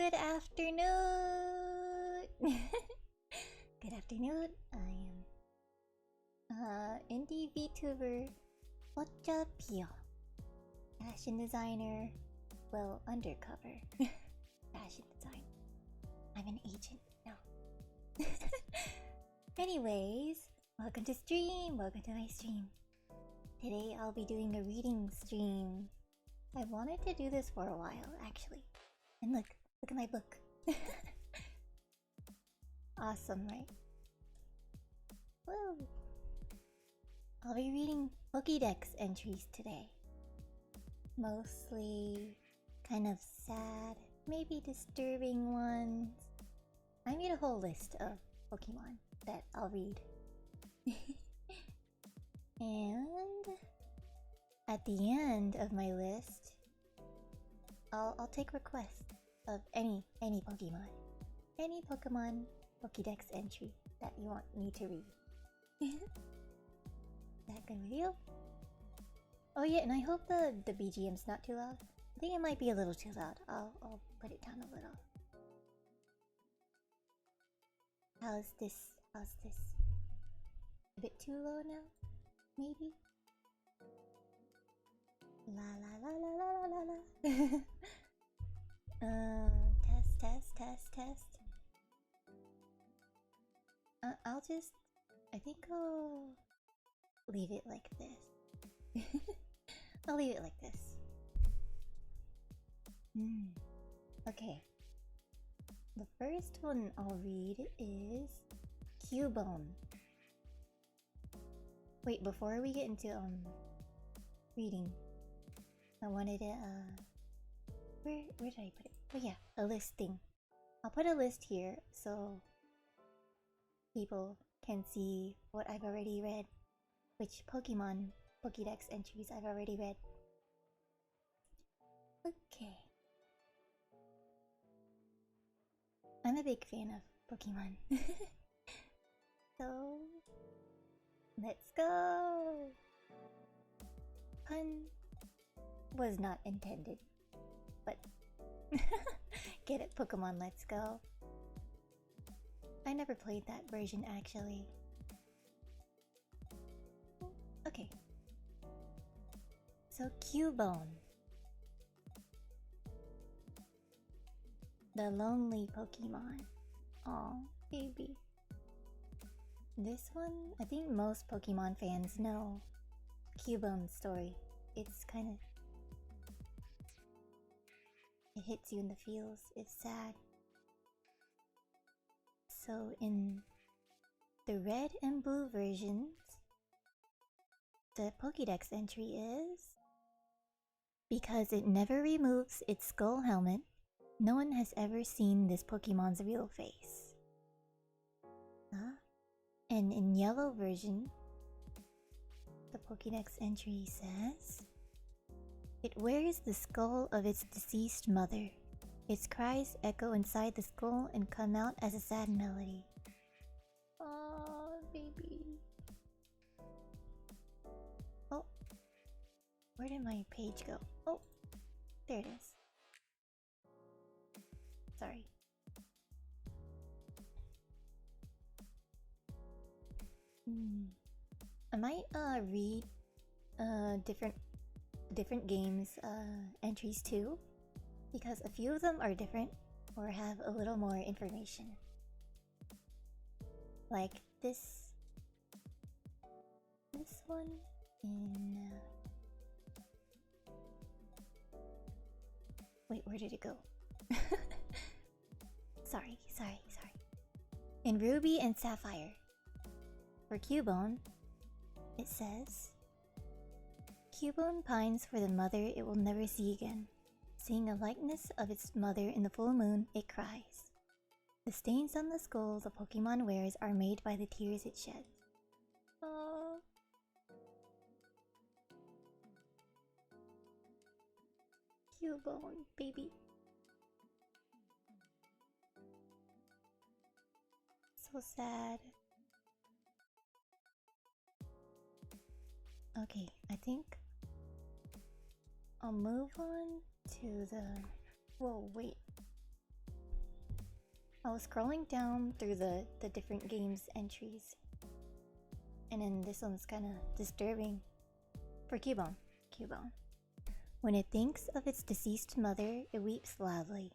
good afternoon! Good afternoon, I am indie VTuber Pocha Piyo, fashion designer, well, undercover fashion designer. I'm an agent, no. Anyways, welcome to my stream. Today I'll be doing a reading stream. I wanted to do this for a while, actually. And look at my book. Awesome, right? Whoa. I'll be reading pokedex entries today. Mostly kind of sad, maybe disturbing ones. I made a whole list of Pokemon that I'll read. And at the end of my list, I'll take requests of any Pokemon. Any Pokemon Pokédex entry that you want me to read. Is that good with you? Oh yeah, and I hope the BGM's not too loud. I think it might be a little too loud. I'll put it down a little. How's this? A bit too low now? Maybe? La la la la la la la. Test. I think I'll leave it like this. I'll leave it like this. Okay. The first one I'll read is Cubone. Wait, before we get into reading, I wanted to where did I put it? Oh yeah, a listing. I'll put a list here so people can see what I've already read, which Pokemon Pokédex entries I've already read. Okay. I'm a big fan of Pokemon. So let's go! Pun was not intended, but get it, Pokemon, let's go. I never played that version actually. Okay. So Cubone, the lonely Pokemon. Aw, baby. This one, I think most Pokemon fans know Cubone's story. It's kind of... it hits you in the feels. It's sad. So in the red and blue versions, the Pokédex entry is... because it never removes its skull helmet, no one has ever seen this Pokemon's real face. Huh? And in yellow version, the Pokédex entry says... it wears the skull of its deceased mother. Its cries echo inside the skull and come out as a sad melody. Oh, baby. Oh, where did my page go? Oh, there it is. Sorry. I might read different games entries too, because a few of them are different or have a little more information. Like this one in wait, where did it go? Sorry. In Ruby and Sapphire, for Cubone, it says, Cubone pines for the mother it will never see again. Seeing a likeness of its mother in the full moon, it cries. The stains on the skull the Pokemon wears are made by the tears it sheds. Aww. Cubone, baby. So sad. Okay, I think I'll move on to the... whoa, wait. I was scrolling down through the different games entries, and then this one's kind of disturbing. For Cubone. When it thinks of its deceased mother, it weeps loudly.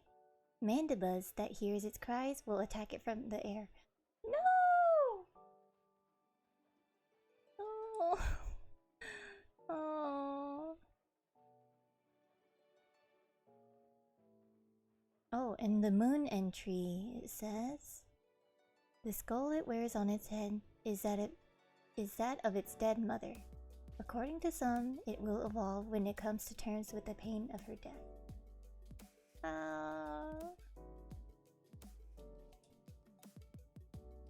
Mandibuzz that hears its cries will attack it from the air. No! Oh. Oh. Oh, and the moon entry, it says, the skull it wears on its head is that of its dead mother. According to some, it will evolve when it comes to terms with the pain of her death.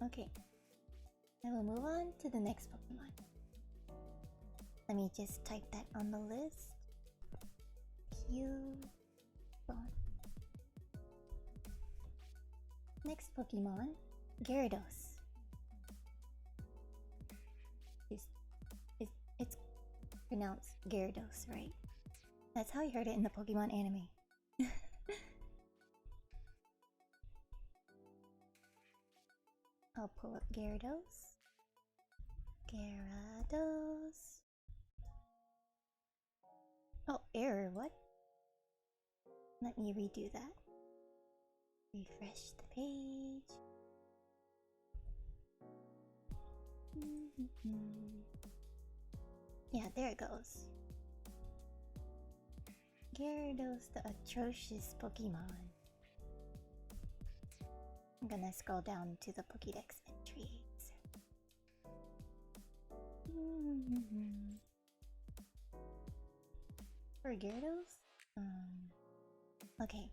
Okay. I will move on to the next Pokemon. Let me just type that on the list. Cubone. Next Pokemon, Gyarados. It's pronounced Gyarados, right? That's how I heard it in the Pokemon anime. I'll pull up Gyarados. Oh, error, what? Let me redo that. Refresh the page. Yeah, there it goes. Gyarados, the atrocious Pokemon. I'm gonna scroll down to the Pokedex entries. For Gyarados? Okay.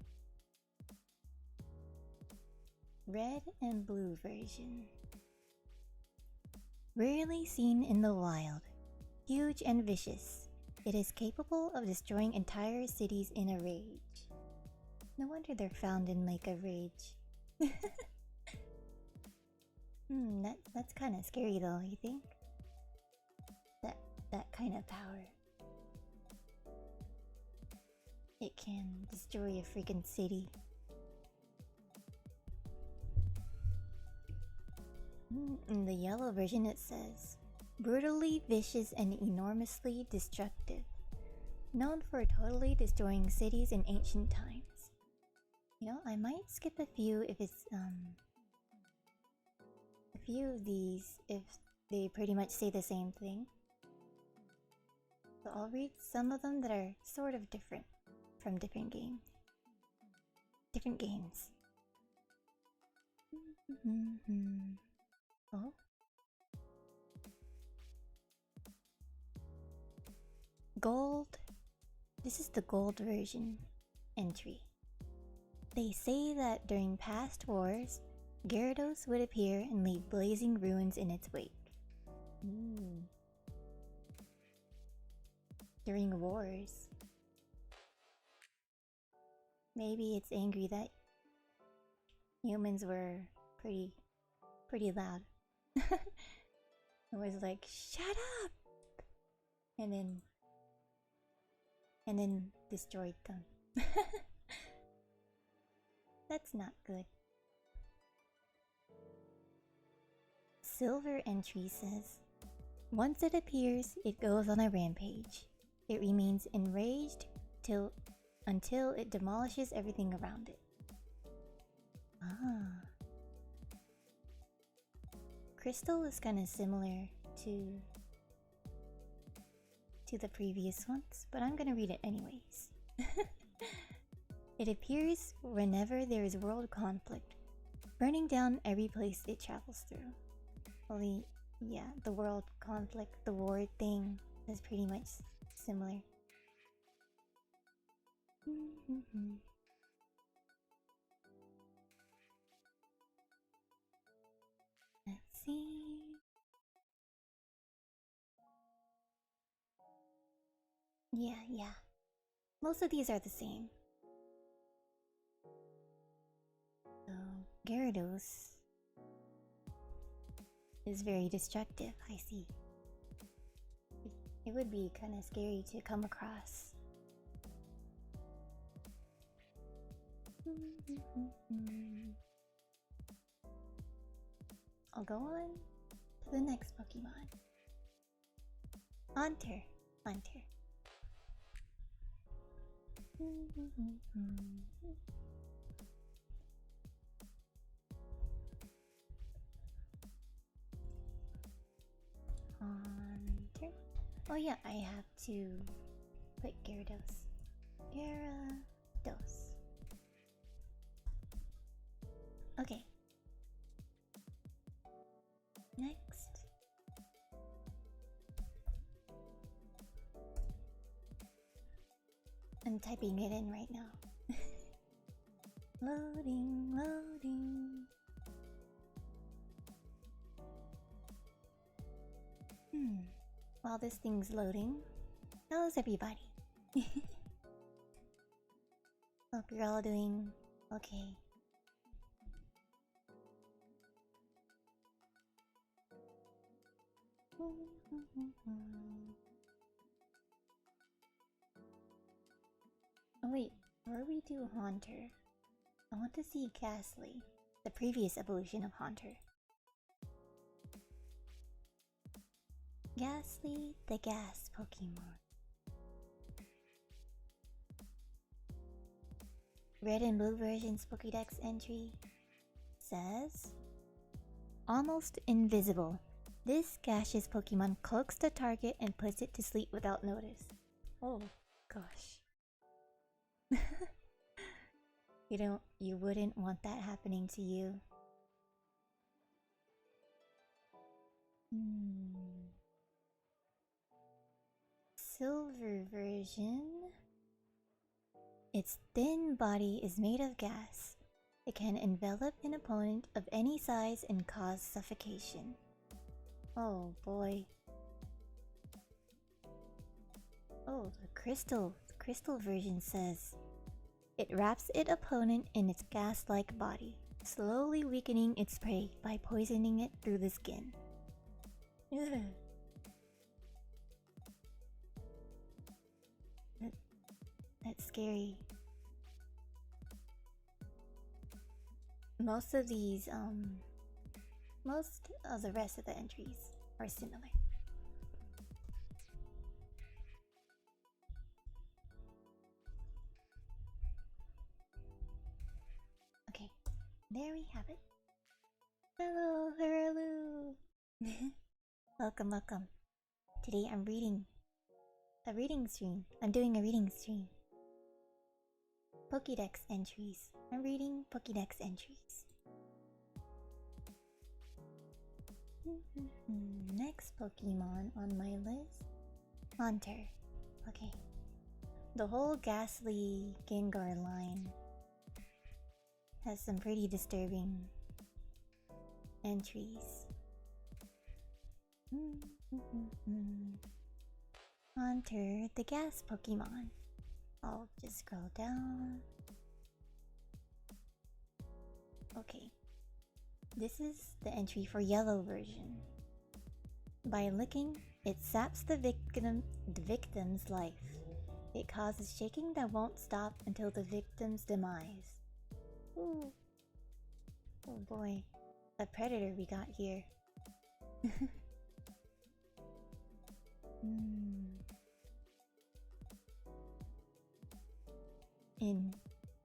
Red and blue version. Rarely seen in the wild. Huge and vicious, it is capable of destroying entire cities in a rage. No wonder they're found in like a rage. That's kind of scary though, you think? That kind of power. It can destroy a freaking city. In the yellow version it says, brutally vicious and enormously destructive. Known for totally destroying cities in ancient times. You know, I might skip a few if it's, a few of these if they pretty much say the same thing. So I'll read some of them that are sort of different from different games. Oh? Gold. This is the gold version entry. They say that during past wars, Gyarados would appear and leave blazing ruins in its wake. During wars. Maybe it's angry that humans were pretty loud. It was like, shut up! And then destroyed them. That's not good. Silver entry says, once it appears, it goes on a rampage. It remains enraged until it demolishes everything around it. Crystal is kind of similar to the previous ones, but I'm gonna read it anyways. It appears whenever there is world conflict, burning down every place it travels through. Only, yeah, the world conflict, the war thing is pretty much similar. Let's see. Yeah. Most of these are the same. So, Gyarados is very destructive, I see. It would be kind of scary to come across. I'll go on to the next Pokemon. Haunter. Haunter. Haunter. Oh yeah, I have to put Gyarados. Gyarados. Okay. Next. I'm typing it in right now. Loading, loading. While this thing's loading, how's everybody? Hope you're all doing okay. Oh wait, before we do Haunter, I want to see Ghastly, the previous evolution of Haunter. Ghastly, the gas Pokemon. Red and Blue version's Pokédex entry says, almost invisible. This gaseous Pokemon cloaks the target and puts it to sleep without notice. Oh gosh. You wouldn't want that happening to you. Silver version. Its thin body is made of gas. It can envelop an opponent of any size and cause suffocation. Oh boy. Oh, the crystal version says it wraps its opponent in its gas-like body, slowly weakening its prey by poisoning it through the skin. Ugh. That's scary. Most of the rest of the entries are similar. Okay, there we have it. Hello, hello. Welcome, welcome. Today I'm reading a reading stream. I'm doing a reading stream. Pokédex entries. I'm reading Pokédex entries. Next Pokemon on my list, Haunter. Okay. The whole Ghastly Gengar line has some pretty disturbing entries. Haunter, the gas Pokemon. I'll just scroll down. Okay. This is the entry for yellow version. By licking, it saps the victim's life. It causes shaking that won't stop until the victim's demise. Ooh. Oh boy. A predator we got here.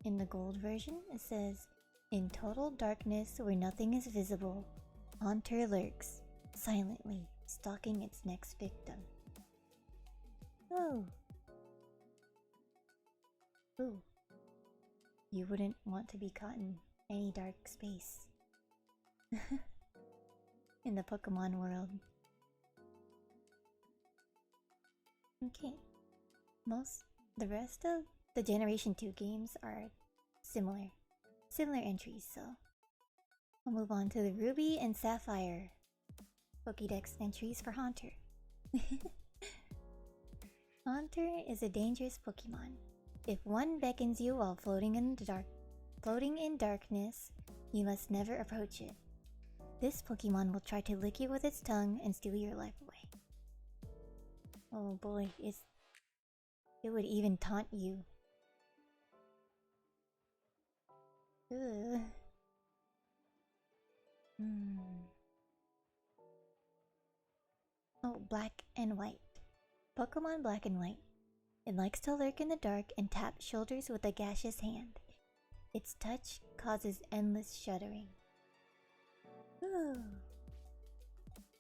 In the gold version, it says, in total darkness where nothing is visible, Haunter lurks, silently stalking its next victim. Oh. Ooh. You wouldn't want to be caught in any dark space. In the Pokemon world. Okay. The rest of the Generation 2 games are similar entries, so I'll move on to the Ruby and Sapphire Pokédex entries for Haunter. Haunter is a dangerous Pokemon. If one beckons you while floating in darkness, you must never approach it. This Pokemon will try to lick you with its tongue and steal your life away. Oh boy, it would even taunt you. Ugh. Oh, black and white. Pokemon black and white. It likes to lurk in the dark and tap shoulders with a gaseous hand. Its touch causes endless shuddering. Ooh.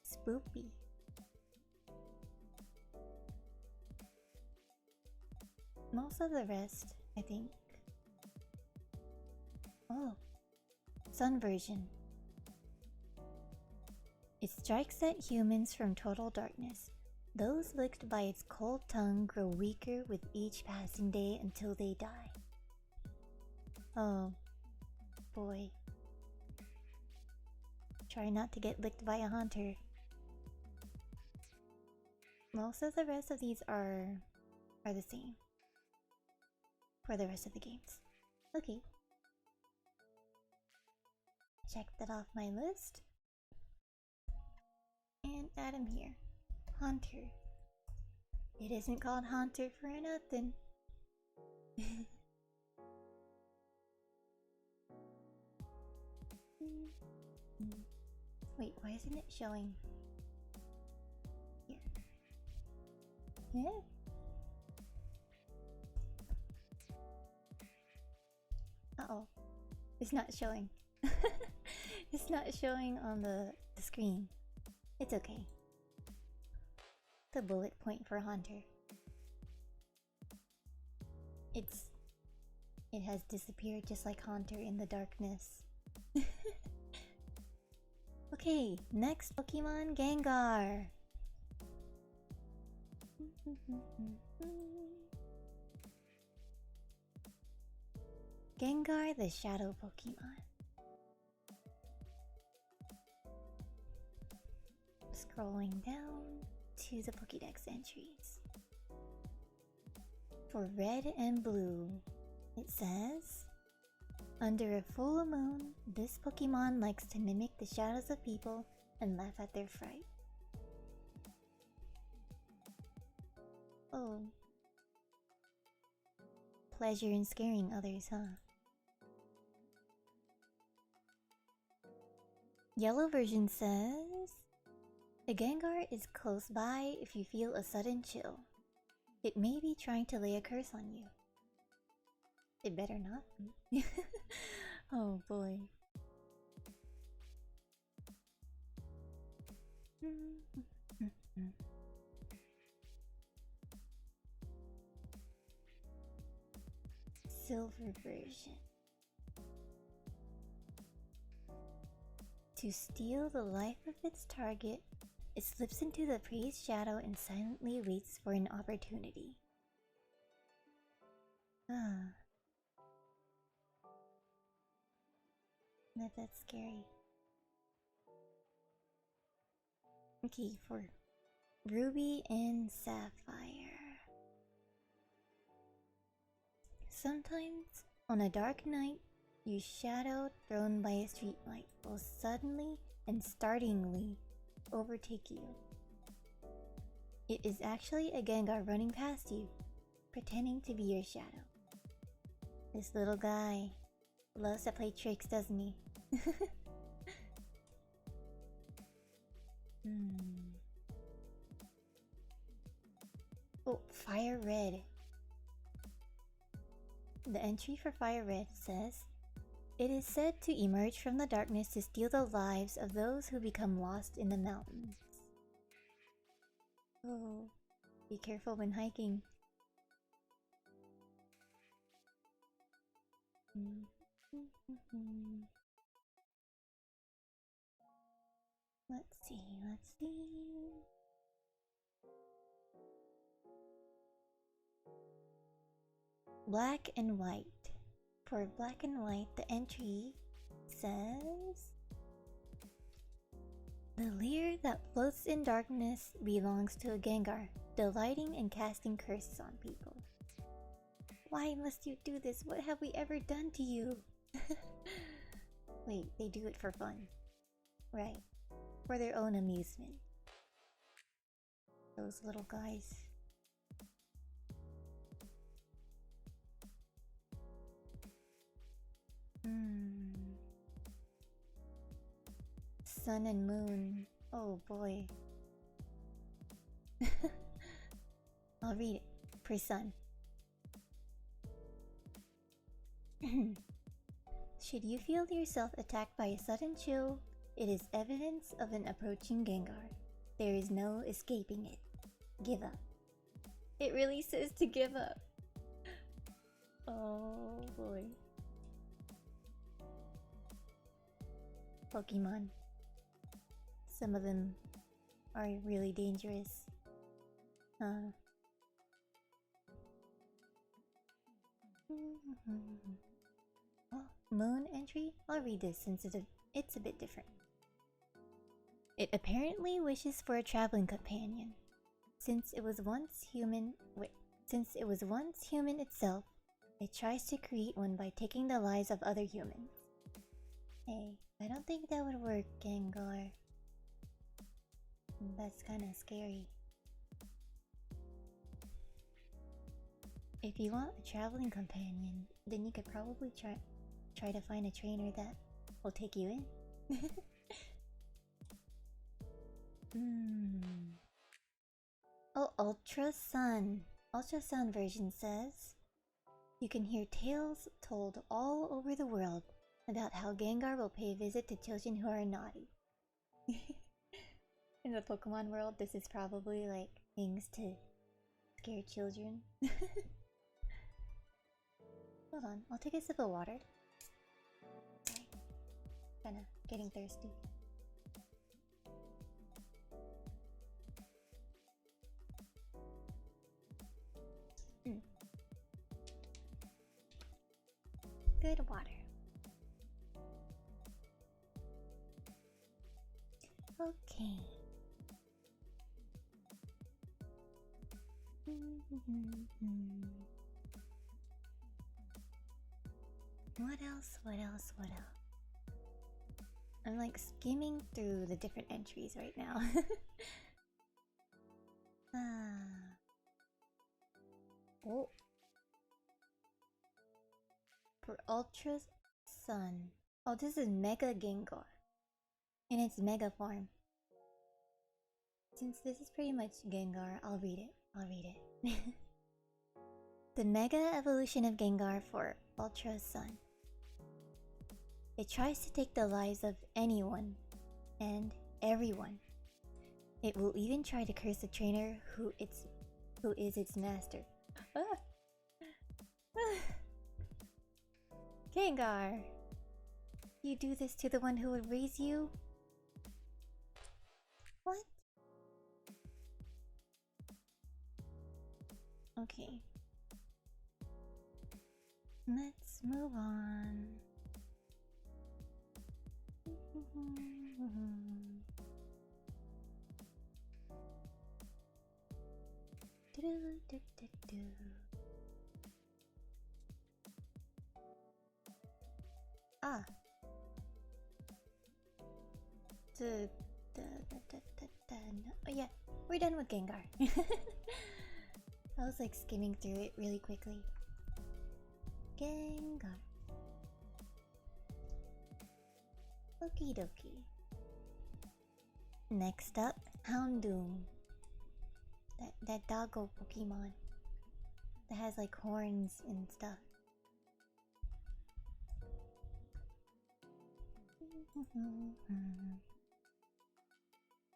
Spoopy. Most of the rest, I think. Oh. Sun version. It strikes at humans from total darkness. Those licked by its cold tongue grow weaker with each passing day until they die. Oh, boy. Try not to get licked by a haunter. Most of the rest of these are the same for the rest of the games. Okay. Check that off my list. And add him here. Haunter. It isn't called Haunter for nothing. Wait, why isn't it showing? Here. Yeah. Uh-oh. It's not showing. It's not showing on the screen. It's okay. The bullet point for Haunter. It has disappeared just like Haunter in the darkness. Okay, next Pokemon Gengar. Gengar, the shadow Pokemon. Scrolling down to the Pokédex entries. For red and blue, it says, under a full moon, this Pokemon likes to mimic the shadows of people and laugh at their fright. Oh. Pleasure in scaring others, huh? Yellow version says, the Gengar is close by if you feel a sudden chill. It may be trying to lay a curse on you. It better not be. Oh boy. Silver version. To steal the life of its target, it slips into the prey's shadow and silently waits for an opportunity. Ah. That's scary. Okay, for Ruby and Sapphire. Sometimes, on a dark night, you shadow thrown by a streetlight will suddenly and startlingly overtake you. It is actually a Gengar running past you, pretending to be your shadow. This little guy loves to play tricks, doesn't he? Oh, Fire Red. The entry for Fire Red says, it is said to emerge from the darkness to steal the lives of those who become lost in the mountains. Oh, be careful when hiking. Let's see. Black and white. For black and white, the entry says, the leer that floats in darkness belongs to a Gengar, delighting in casting curses on people. Why must you do this? What have we ever done to you? Wait, they do it for fun. Right. For their own amusement. Those little guys. Sun and Moon. Oh boy. I'll read it. For Sun. Should you feel yourself attacked by a sudden chill, it is evidence of an approaching Gengar. There is no escaping it. Give up. It really says to give up. Oh boy. Pokemon. Some of them are really dangerous. Oh, Moon entry? I'll read this since it's a bit different. It apparently wishes for a traveling companion. Since it was once human itself, it tries to create one by taking the lives of other humans. Hey, I don't think that would work, Gengar. That's kinda scary. If you want a traveling companion, then you could probably try to find a trainer that will take you in. Oh, Ultra Sun version says you can hear tales told all over the world about how Gengar will pay a visit to children who are naughty. In the Pokemon world, this is probably like things to scare children. Hold on, I'll take a sip of water. Sorry. Kinda getting thirsty. Good water. Okay. What else? I'm like skimming through the different entries right now. Oh. For Ultra Sun. Oh, this is Mega Gengar. In its Mega form. Since this is pretty much Gengar, I'll read it. The Mega evolution of Gengar for Ultra Sun. It tries to take the lives of anyone and everyone. It will even try to curse the trainer who is its master. Gengar! You do this to the one who would raise you? What? Okay. Let's move on. Ah. Oh yeah, we're done with Gengar. I was like skimming through it really quickly. Gengar. Okie dokie. Next up, Houndoom. That doggo Pokemon that has like horns and stuff.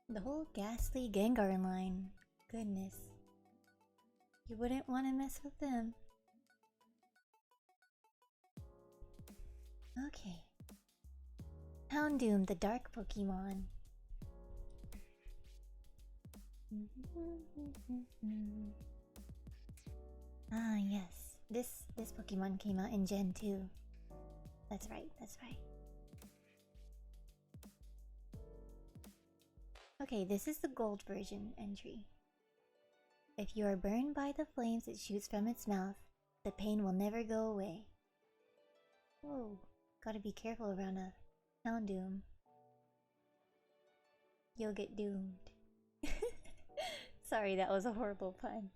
The whole ghastly Gengar line. Goodness. You wouldn't want to mess with them. Okay. Houndoom, the dark Pokemon. Ah, yes. This Pokemon came out in Gen 2. That's right. Okay, this is the gold version entry. If you are burned by the flames it shoots from its mouth, the pain will never go away. Whoa, gotta be careful around a Houndoom. You'll get doomed. Sorry, that was a horrible pun.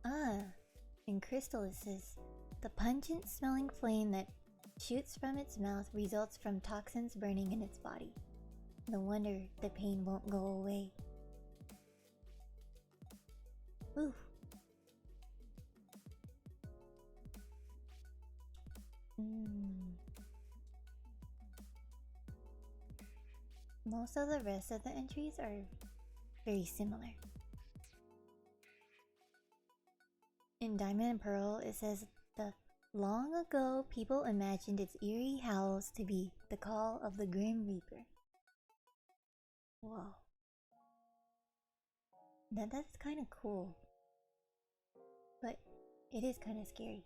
Ah, in Crystal it says, the pungent smelling flame that shoots from its mouth results from toxins burning in its body. No wonder the pain won't go away. Ooh. Most of the rest of the entries are very similar. In Diamond and Pearl, it says the long ago people imagined its eerie howls to be the call of the Grim Reaper. Whoa. That's kind of cool. But it is kind of scary.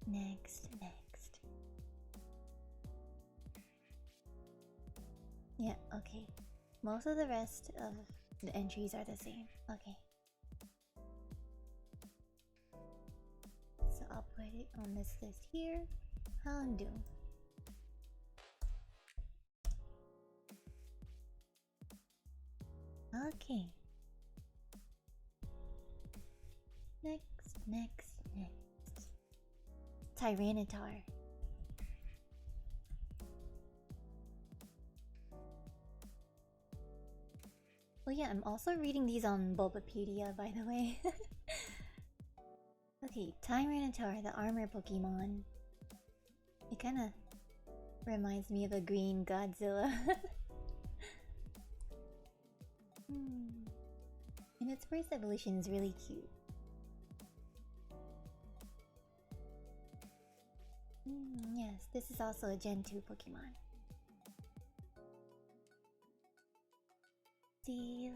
Next. Yeah, okay. Most of the rest of the entries are the same. Okay. So I'll put it on this list here. Houndoom. Okay. Next. Tyranitar. Oh yeah, I'm also reading these on Bulbapedia, by the way. Okay, Tyranitar, the armor Pokemon. It kinda reminds me of a green Godzilla. And its first evolution is really cute. Yes, this is also a Gen 2 Pokemon.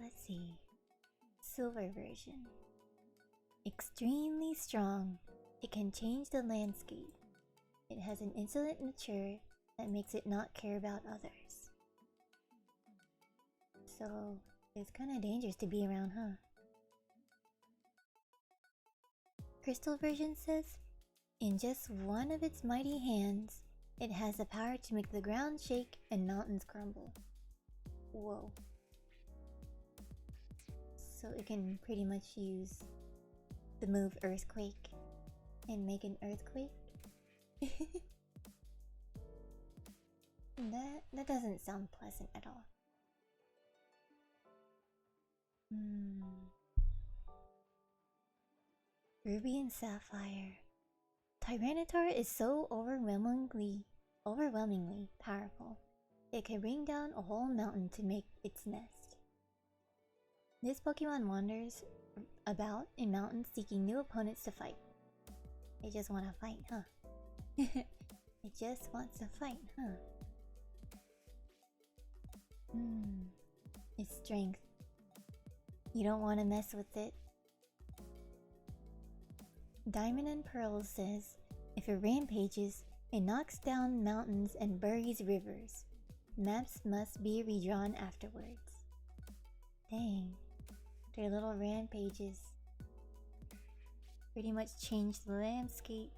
Let's see. Silver version. Extremely strong. It can change the landscape. It has an insolent nature that makes it not care about others. So, it's kinda dangerous to be around, huh? Crystal version says, in just one of its mighty hands, it has the power to make the ground shake and mountains crumble. Whoa. So it can pretty much use the move Earthquake and make an earthquake? That doesn't sound pleasant at all. Ruby and Sapphire. Tyranitar is so overwhelmingly powerful. It can bring down a whole mountain to make its nest. This Pokemon wanders about in mountains seeking new opponents to fight. It just wanna fight, huh? It just wants to fight, huh? Its strength. You don't want to mess with it. Diamond and Pearl says, if it rampages, it knocks down mountains and buries rivers. Maps must be redrawn afterwards. Dang. Their little rampages pretty much changed the landscape.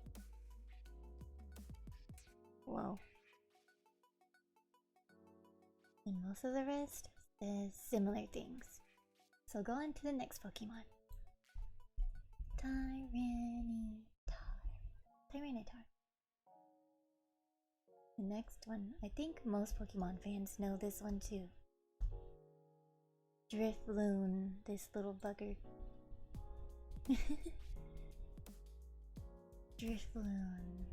Whoa. And most of the rest says similar things. So go on to the next Pokemon. Tyranitar. The next one, I think most Pokemon fans know this one too. Drifloon, this little bugger. Drifloon.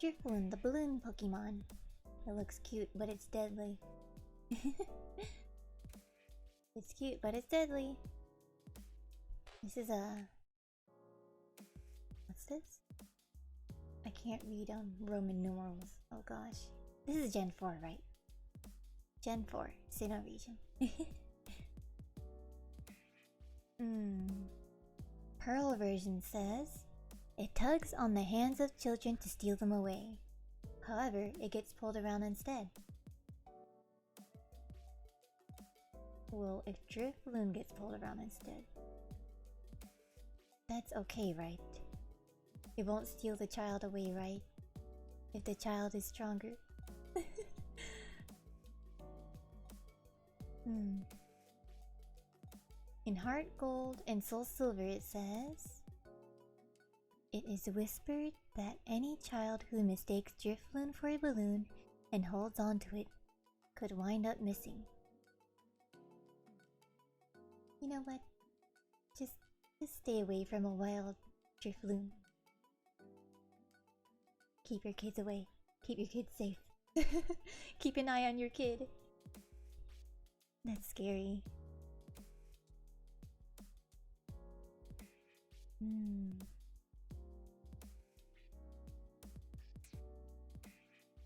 Drifloon, the balloon Pokemon. It looks cute, but it's deadly. It's cute, but it's deadly. This is a... What's this? I can't read Roman numerals. Oh gosh. This is Gen 4, right? Gen 4, Sinnoh region. Pearl version says, it tugs on the hands of children to steal them away. However, it gets pulled around instead. Well, if Drifloon gets pulled around instead, that's okay, right? It won't steal the child away, right? If the child is stronger. In Heart Gold and Soul Silver it says, "It is whispered that any child who mistakes Drifloon for a balloon and holds on to it could wind up missing." You know what? Just stay away from a wild Drifloon. Keep your kids away. Keep your kids safe. Keep an eye on your kid. That's scary.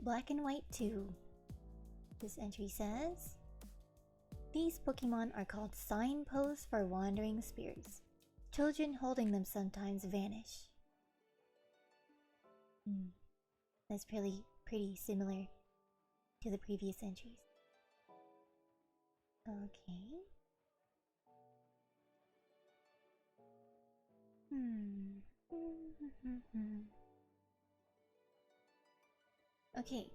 Black and White 2. This entry says, "These Pokemon are called signposts for wandering spirits. Children holding them sometimes vanish." That's pretty similar to the previous entries. Okay. Okay,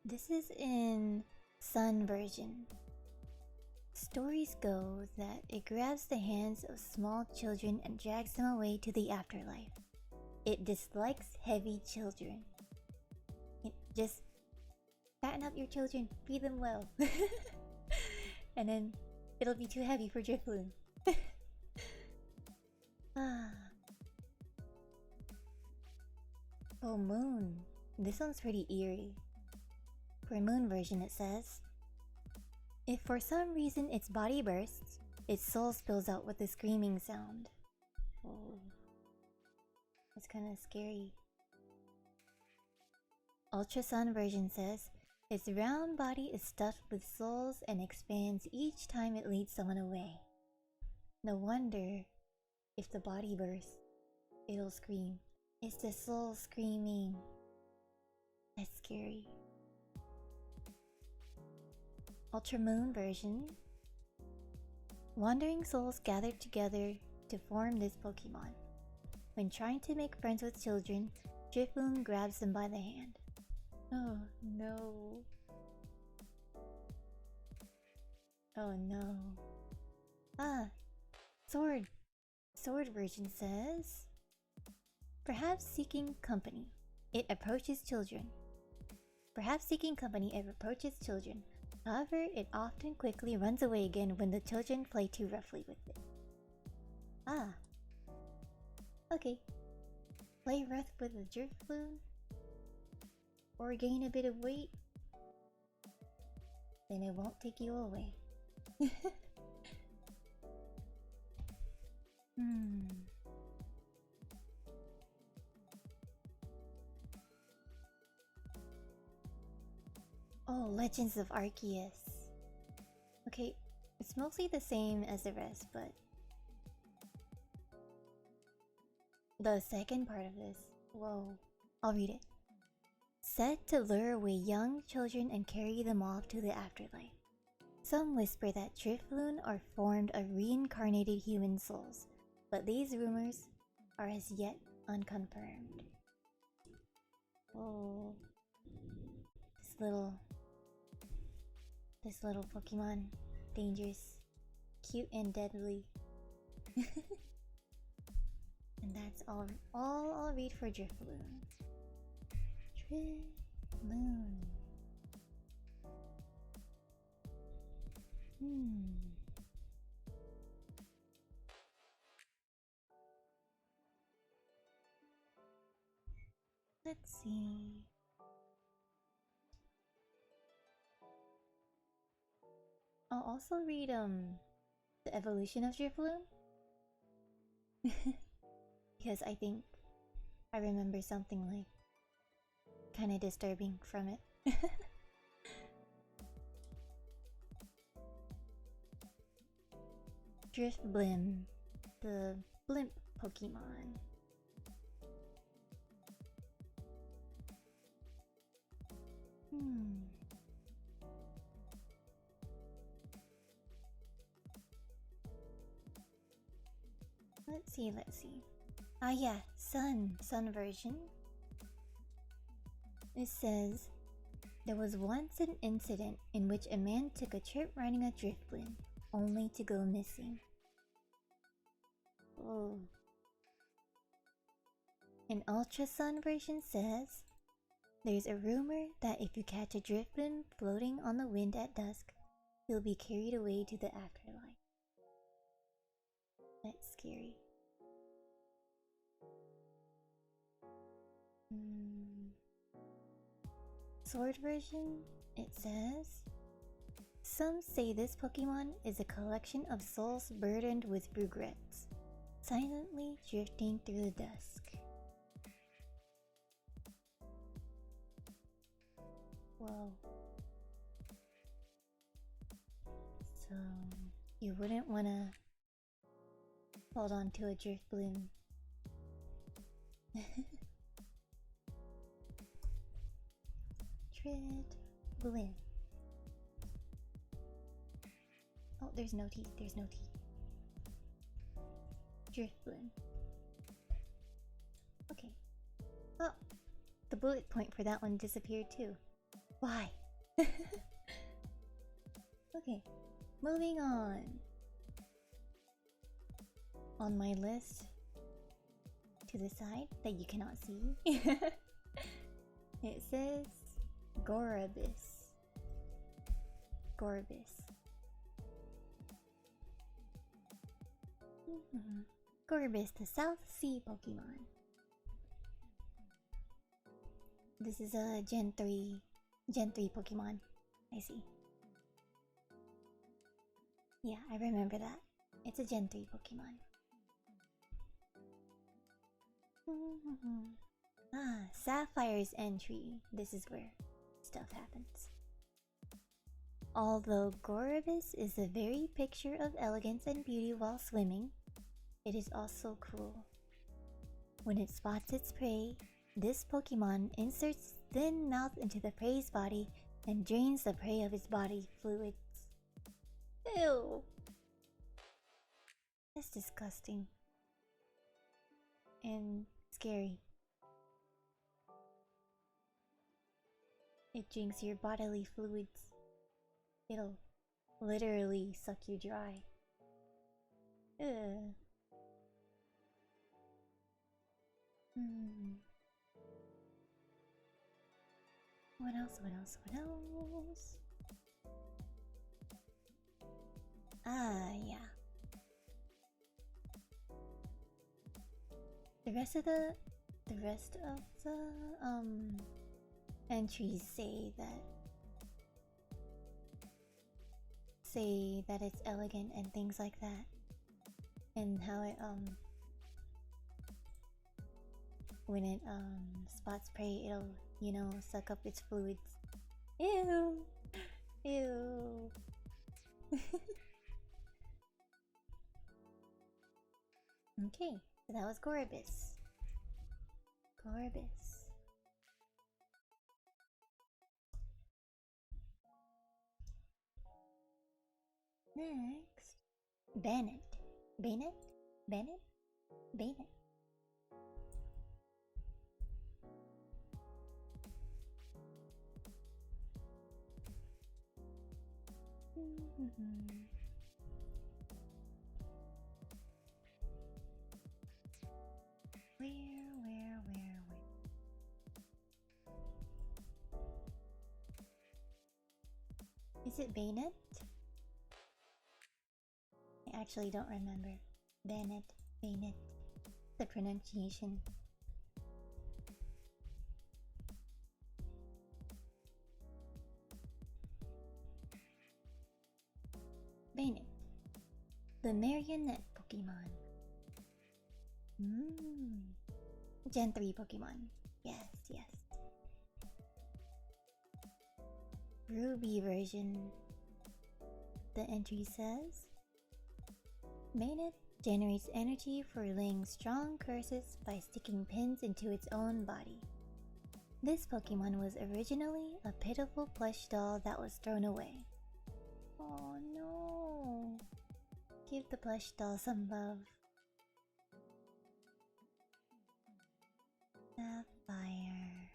this is in Sun version. Stories go that it grabs the hands of small children and drags them away to the afterlife. It dislikes heavy children. Just fatten up your children, feed them well. And then it'll be too heavy for Drifloon. Oh, Moon. This one's pretty eerie. For Moon version it says, "If for some reason its body bursts, its soul spills out with a screaming sound." Oh, that's kinda scary. Ultra Sun version says, "Its round body is stuffed with souls and expands each time it leads someone away. No wonder if the body bursts, it'll scream. It's the soul screaming." That's scary. Ultra Moon version. Wandering souls gathered together to form this Pokemon. When trying to make friends with children, Drifloon grabs them by the hand. Oh no. Oh no. Sword version says, "Perhaps seeking company, it approaches children. However, it often quickly runs away again when the children play too roughly with it." Okay. Play rough with a Drifloon? Or gain a bit of weight? Then it won't take you away. Oh, Legends of Arceus. Okay, it's mostly the same as the rest, but the second part of this, whoa, I'll read it. "Said to lure away young children and carry them off to the afterlife. Some whisper that Drifloon are formed of reincarnated human souls, but these rumors are as yet unconfirmed." Oh, this little Pokemon, dangerous, cute and deadly. And that's all I'll read for Drifloon. Drifloon. Let's see. I'll also read the evolution of Drifloon. Because I think I remember something like kinda disturbing from it. Drifblim, the blimp Pokemon. Let's see. Yeah, Sun version. It says, There was once an incident in which a man took a trip riding a driftwood, only to go missing. Oh. An Ultra Sun version says, there's a rumor that if you catch a driftwood floating on the wind at dusk, you'll be carried away to the afterlife. That's scary. Sword version, it says, some say this Pokemon is a collection of souls burdened with regrets, silently drifting through the dusk. Whoa. So, you wouldn't want to hold on to a Driftbloom. Driftbloom. Oh, there's no T. There's no T. Driftbloom. Okay. Oh, the bullet point for that one disappeared too. Why? Okay, moving on. On my list, to the side that you cannot see, it says Gorabis. Gorabis. Gorabis, the South Sea Pokemon. This is a Gen 3 Pokemon. I see. Yeah, I remember that. It's a Gen 3 Pokemon. Ah, Sapphire's entry. This is where stuff happens. Although Gorabis is the very picture of elegance and beauty while swimming, it is also cruel. When it spots its prey, this Pokemon inserts its thin mouth into the prey's body and drains the prey of its body fluids. Ew! That's disgusting. And scary. It drinks your bodily fluids. It'll literally suck you dry. Ugh. What else? What else? What else? Ah, yeah. The rest of the entries say that it's elegant and things like that, and how it when it spots prey, it'll, you know, suck up its fluids. Ew, ew. Okay, so that was Gorabis. Gorabis. Next, Bennett. Bennett? Bennett? Bennett. Where? Is it Bennett? I actually don't remember. Bennett. The pronunciation. Bennett. The marionette Pokemon. Gen 3 Pokemon. Yes. Ruby version. The entry says, Bennett generates energy for laying strong curses by sticking pins into its own body. This Pokemon was originally a pitiful plush doll that was thrown away. Oh no! Give the plush doll some love. Sapphire.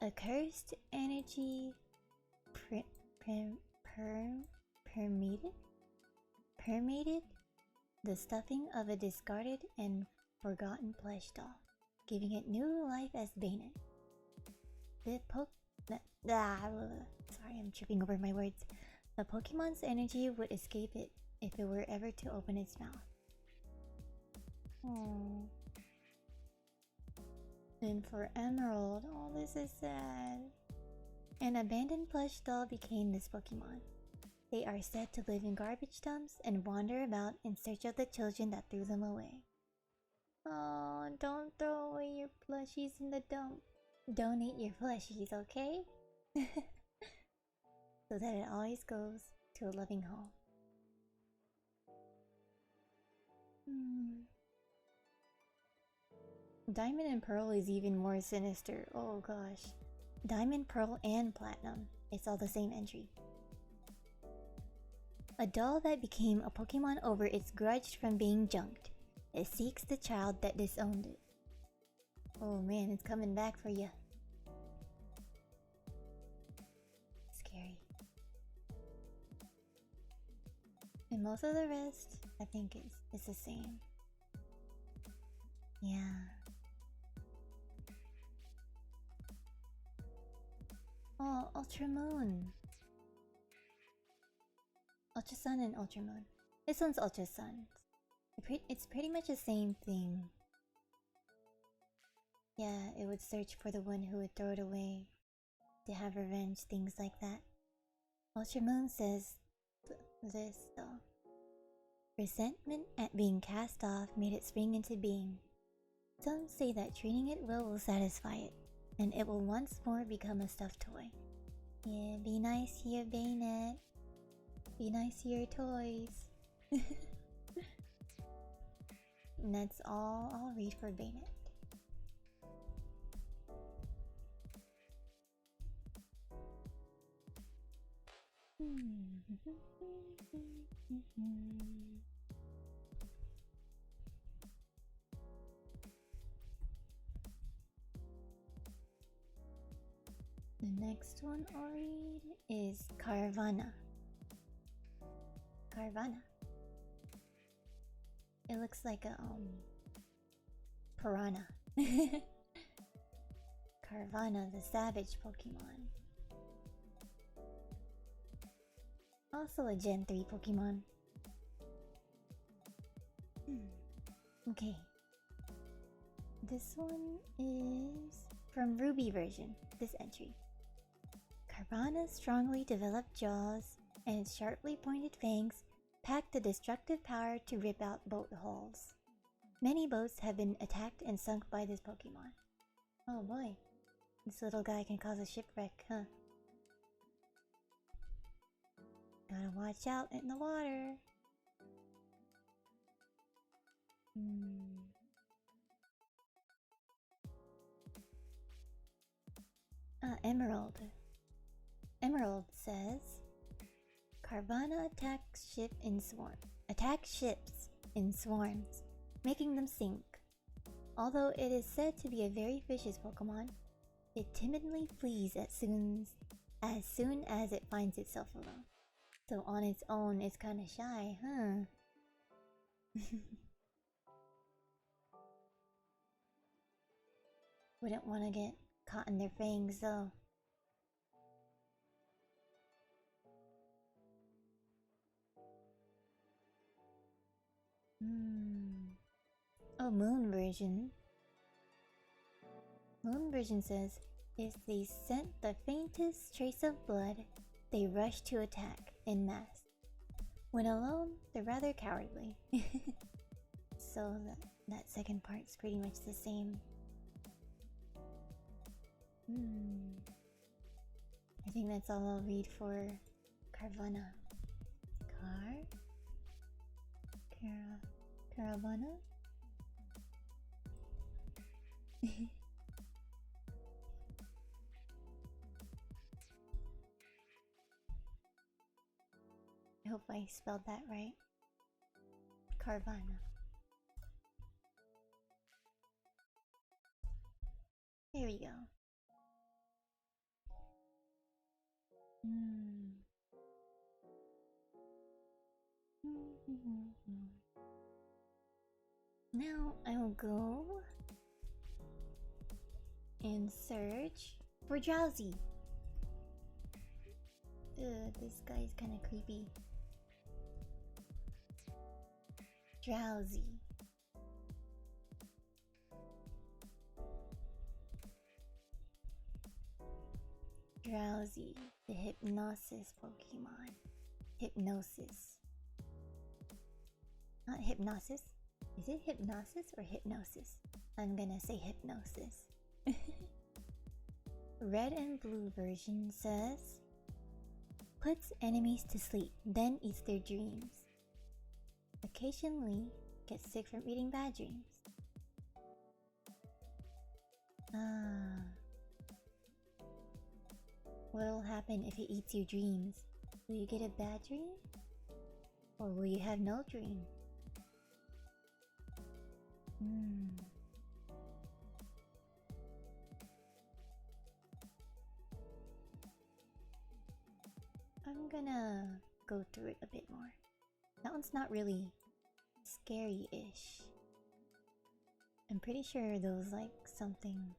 A The cursed energy permeated the stuffing of a discarded and forgotten plush doll, giving it new life as Bayonet. Sorry, I'm tripping over my words. The Pokemon's energy would escape it if it were ever to open its mouth. Oh. And for Emerald, oh, this is sad. An abandoned plush doll became this Pokemon. They are said to live in garbage dumps and wander about in search of the children that threw them away. Oh, don't throw away your plushies in the dump. Donate your plushies, okay? So that it always goes to a loving home. Diamond and Pearl is even more sinister. Oh gosh. Diamond, Pearl, and Platinum. It's all the same entry. A doll that became a Pokemon over its grudge from being junked. It seeks the child that disowned it. Oh man, it's coming back for you. Scary. And most of the rest, I think it's the same. Yeah. Oh, Ultra Moon. Ultra Sun and Ultra Moon. This one's Ultra Sun. It's pretty much the same thing. Yeah, it would search for the one who would throw it away to have revenge, things like that. Ultra Moon says this though. Resentment at being cast off made it spring into being. Some say that treating it well will satisfy it, and it will once more become a stuffed toy. Yeah, be nice to your Bayonet. Be nice to your toys. And that's all I'll read for Bayonet. The next one I'll read is Carvanha. Carvanha. It looks like a piranha. Carvanha, the savage Pokemon. Also a Gen 3 Pokemon. Okay. This one is from Ruby version, this entry. Carvanha's strongly developed jaws and its sharply pointed fangs pack the destructive power to rip out boat hulls. Many boats have been attacked and sunk by this Pokemon. Oh boy, this little guy can cause a shipwreck, huh? Gotta watch out in the water. Emerald. Emerald says, Carvanha attacks ships in swarms, making them sink. Although it is said to be a very vicious Pokemon, it timidly flees as soon as it finds itself alone. So on its own, it's kinda shy, huh? Wouldn't want to get caught in their fangs though. Oh, Moon version. Moon version says, if they scent the faintest trace of blood, they rush to attack en masse. When alone, they're rather cowardly. So that second part's pretty much the same. I think that's all I'll read for Carvanha. Carvanha? I hope I spelled that right. Carvanha. Here we go. Now I will go and search for Drowsy. Ugh, this guy is kind of creepy. Drowsy. Drowsy, the Hypnosis Pokemon. Hypnosis. Not Hypnosis. Is it Hypnosis or Hypnosis? I'm gonna say Hypnosis. Red and blue version says, puts enemies to sleep, then eats their dreams. Occasionally gets sick from eating bad dreams. What will happen if it eats your dreams? Will you get a bad dream? Or will you have no dream? I'm gonna go through it a bit more. That one's not really scary-ish. I'm pretty sure there was like something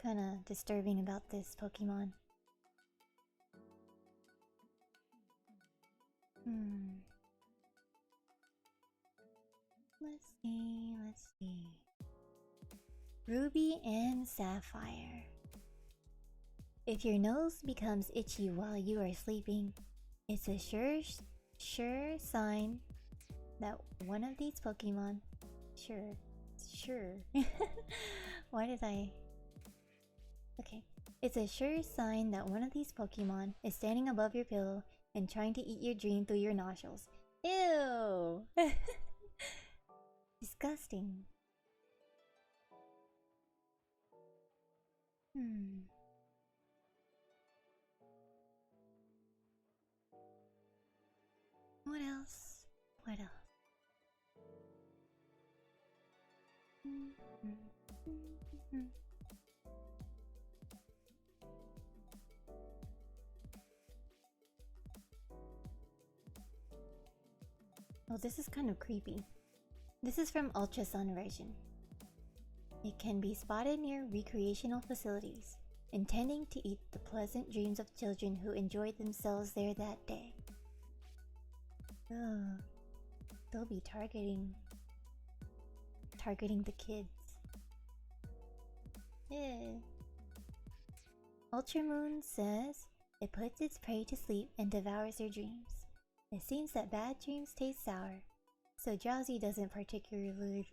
kinda disturbing about this Pokemon. Let's see. Ruby and Sapphire. If your nose becomes itchy while you are sleeping, it's a sure sign that one of these Pokemon... Sure. Why did I... Okay. It's a sure sign that one of these Pokemon is standing above your pillow and trying to eat your dream through your nostrils. Ew! Disgusting. What else? Oh, this is kind of creepy. This is from Ultra Sun version. It can be spotted near recreational facilities, intending to eat the pleasant dreams of children who enjoyed themselves there that day. Ugh. They'll be targeting the kids. Yeah. Ultramoon says it puts its prey to sleep and devours their dreams. It seems that bad dreams taste sour, so Drowsy doesn't particularly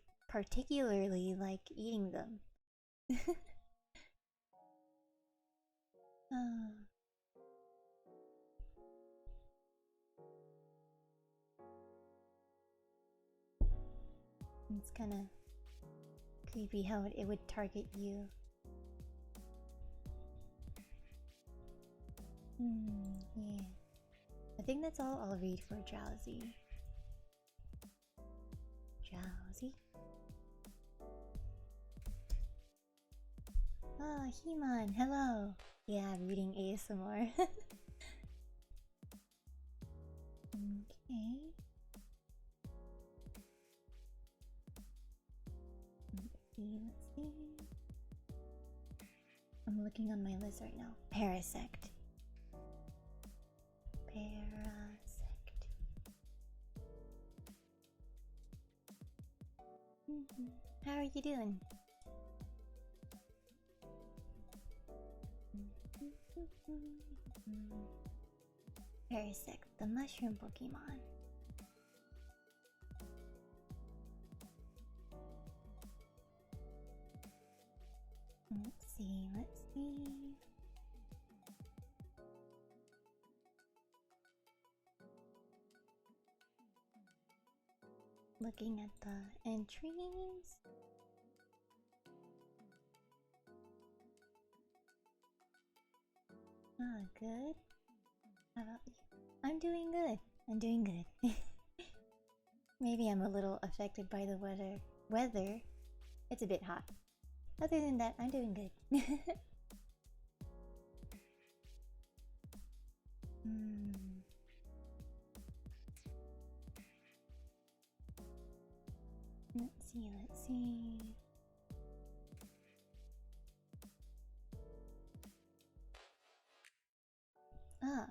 like eating them. It's kind of creepy how it would target you. Yeah. I think that's all I'll read for Drowsy. Drowsy. Oh, He-Man, hello! Yeah, I'm reading ASMR. Okay. Let's see. I'm looking on my list right now. Parasect. How are you doing? Parasect, the mushroom Pokemon. Let's see. Looking at the entries. Oh, good. How about you? I'm doing good. Maybe I'm a little affected by the weather. It's a bit hot. Other than that, I'm doing good. Hmm. Let's see, let's see. Ah,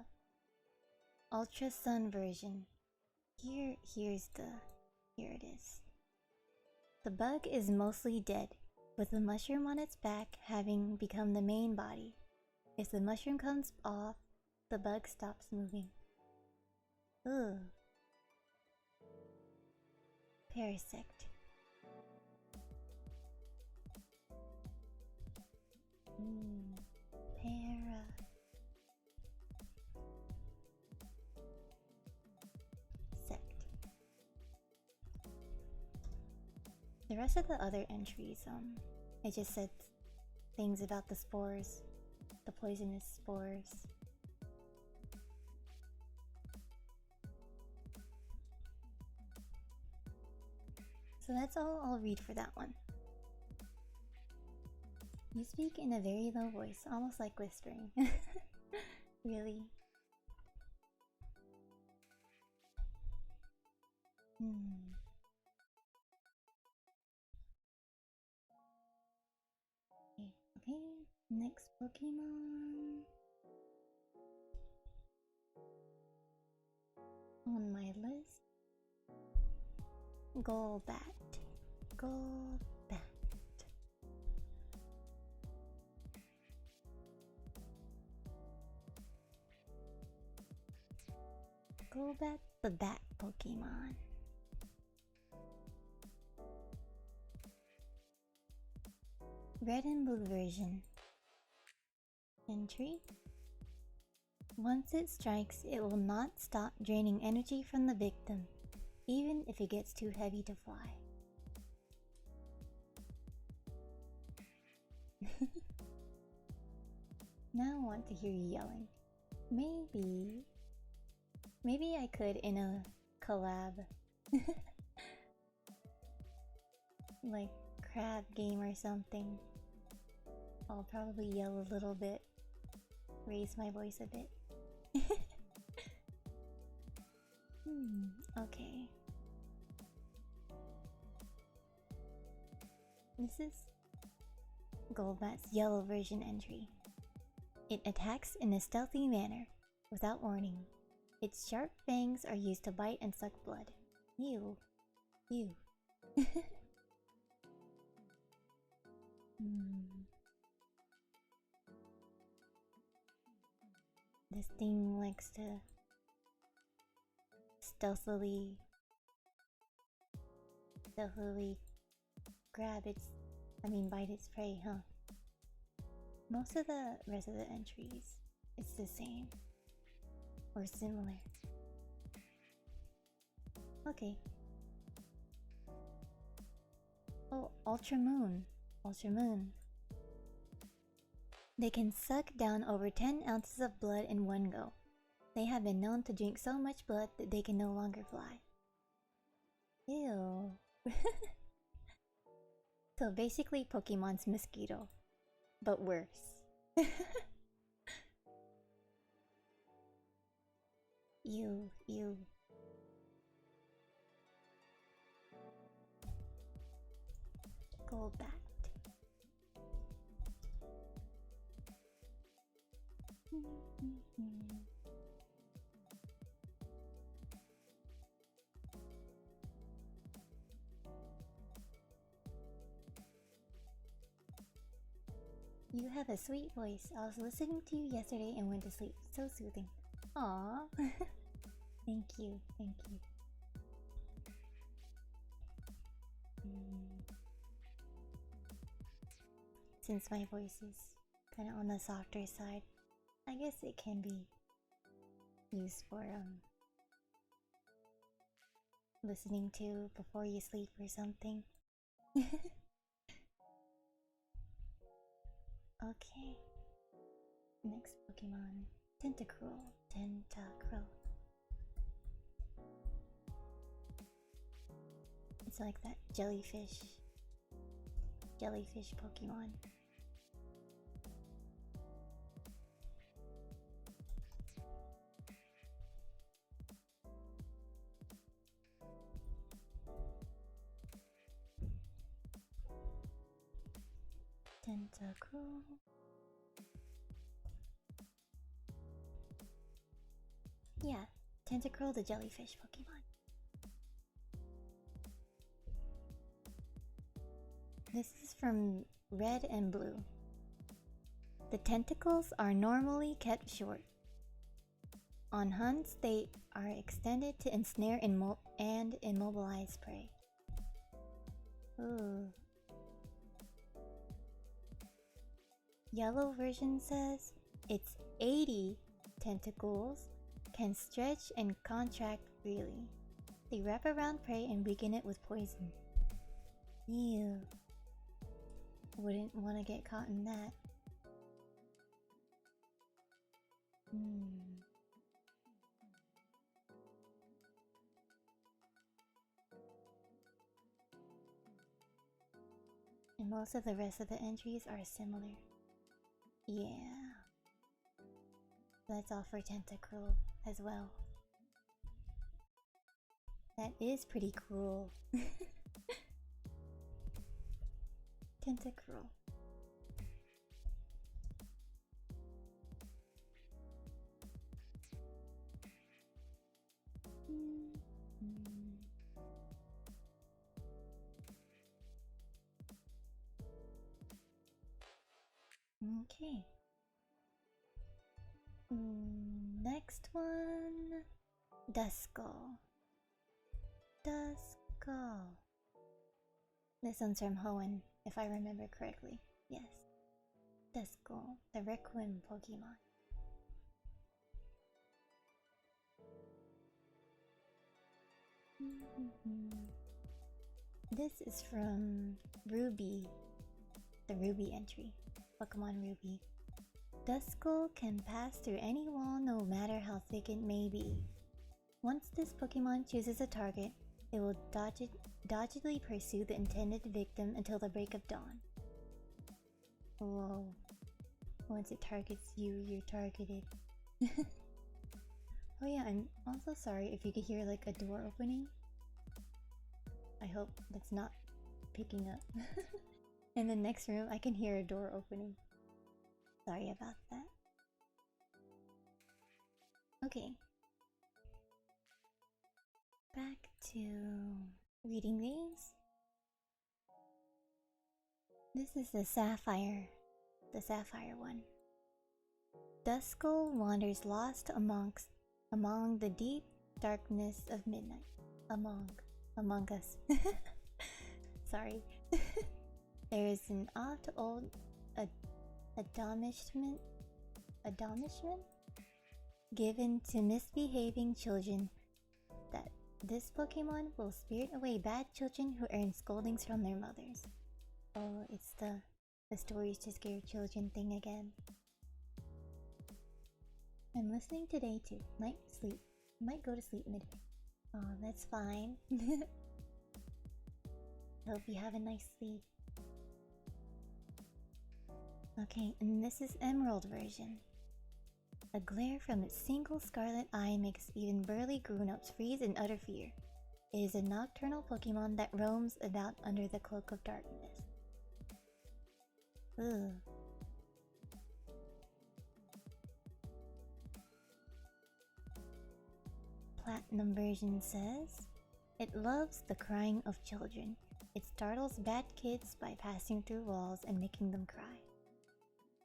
Ultra Sun version. Here it is. The bug is mostly dead, with the mushroom on its back having become the main body. If the mushroom comes off, the bug stops moving. Ugh. Parasect. Para. Sect. The rest of the other entries, I just said things about the spores, the poisonous spores. So that's all I'll read for that one. You speak in a very low voice, almost like whispering. Really? Okay, next Pokemon on my list. Golbat. Golbat. Golbat, the bat Pokemon. Red and blue version. Entry. Once it strikes, it will not stop draining energy from the victim, even if it gets too heavy to fly. Now I want to hear you yelling. Maybe I could in a collab. Like crab game or something. I'll probably yell a little bit. Raise my voice a bit. Okay. This is Golbat's yellow version entry. It attacks in a stealthy manner, without warning. Its sharp fangs are used to bite and suck blood. Ew. Ew. This thing likes to stealthily bite its prey, huh? Most of the rest of the entries, it's the same. Or similar. Okay. Oh, Ultra Moon. They can suck down over 10 ounces of blood in one go. They have been known to drink so much blood that they can no longer fly. Ew. So basically Pokemon's mosquito, but worse. Ew. Golbat. You have a sweet voice. I was listening to you yesterday and went to sleep. So soothing. Aww. Thank you. Since my voice is kind of on the softer side, I guess it can be used for listening to before you sleep or something. Okay. Next Pokemon. Tentacruel. It's like that jellyfish Pokemon. Tentacruel. Yeah, Tentacruel the jellyfish Pokemon. This is from Red and Blue. The tentacles are normally kept short. On hunts, they are extended to ensnare and immobilize prey. Ooh. Yellow version says its 80 tentacles can stretch and contract freely. They wrap around prey and weaken it with poison. Ew. Wouldn't want to get caught in that. And most of the rest of the entries are similar. Yeah. That's all for Tentacruel as well. That is pretty cruel. Tentacruel. Okay. Next one. Duskull. Duskull. This one's from Hoenn, if I remember correctly. Yes. Duskull, the Requiem Pokemon. This is from Ruby, the Ruby entry. Pokemon Ruby. Duskull can pass through any wall no matter how thick it may be. Once this Pokemon chooses a target, it will doggedly pursue the intended victim until the break of dawn. Whoa. Once it targets you, you're targeted. Oh yeah, I'm also sorry if you could hear like a door opening. I hope that's not picking up. In the next room, I can hear a door opening. Sorry about that. Okay. Back to reading these. This is the Sapphire one. Duskull wanders lost among the deep darkness of midnight. Among us. Sorry. There is an old admonishment given to misbehaving children that this Pokemon will spirit away bad children who earn scoldings from their mothers. Oh, it's the stories to scare children thing again. I'm listening today too. Might go to sleep midway. Oh, that's fine. Hope you have a nice sleep. Okay, and this is Emerald version. A glare from its single scarlet eye makes even burly grown-ups freeze in utter fear. It is a nocturnal Pokemon that roams about under the cloak of darkness. Ugh. Platinum version says, it loves the crying of children. It startles bad kids by passing through walls and making them cry.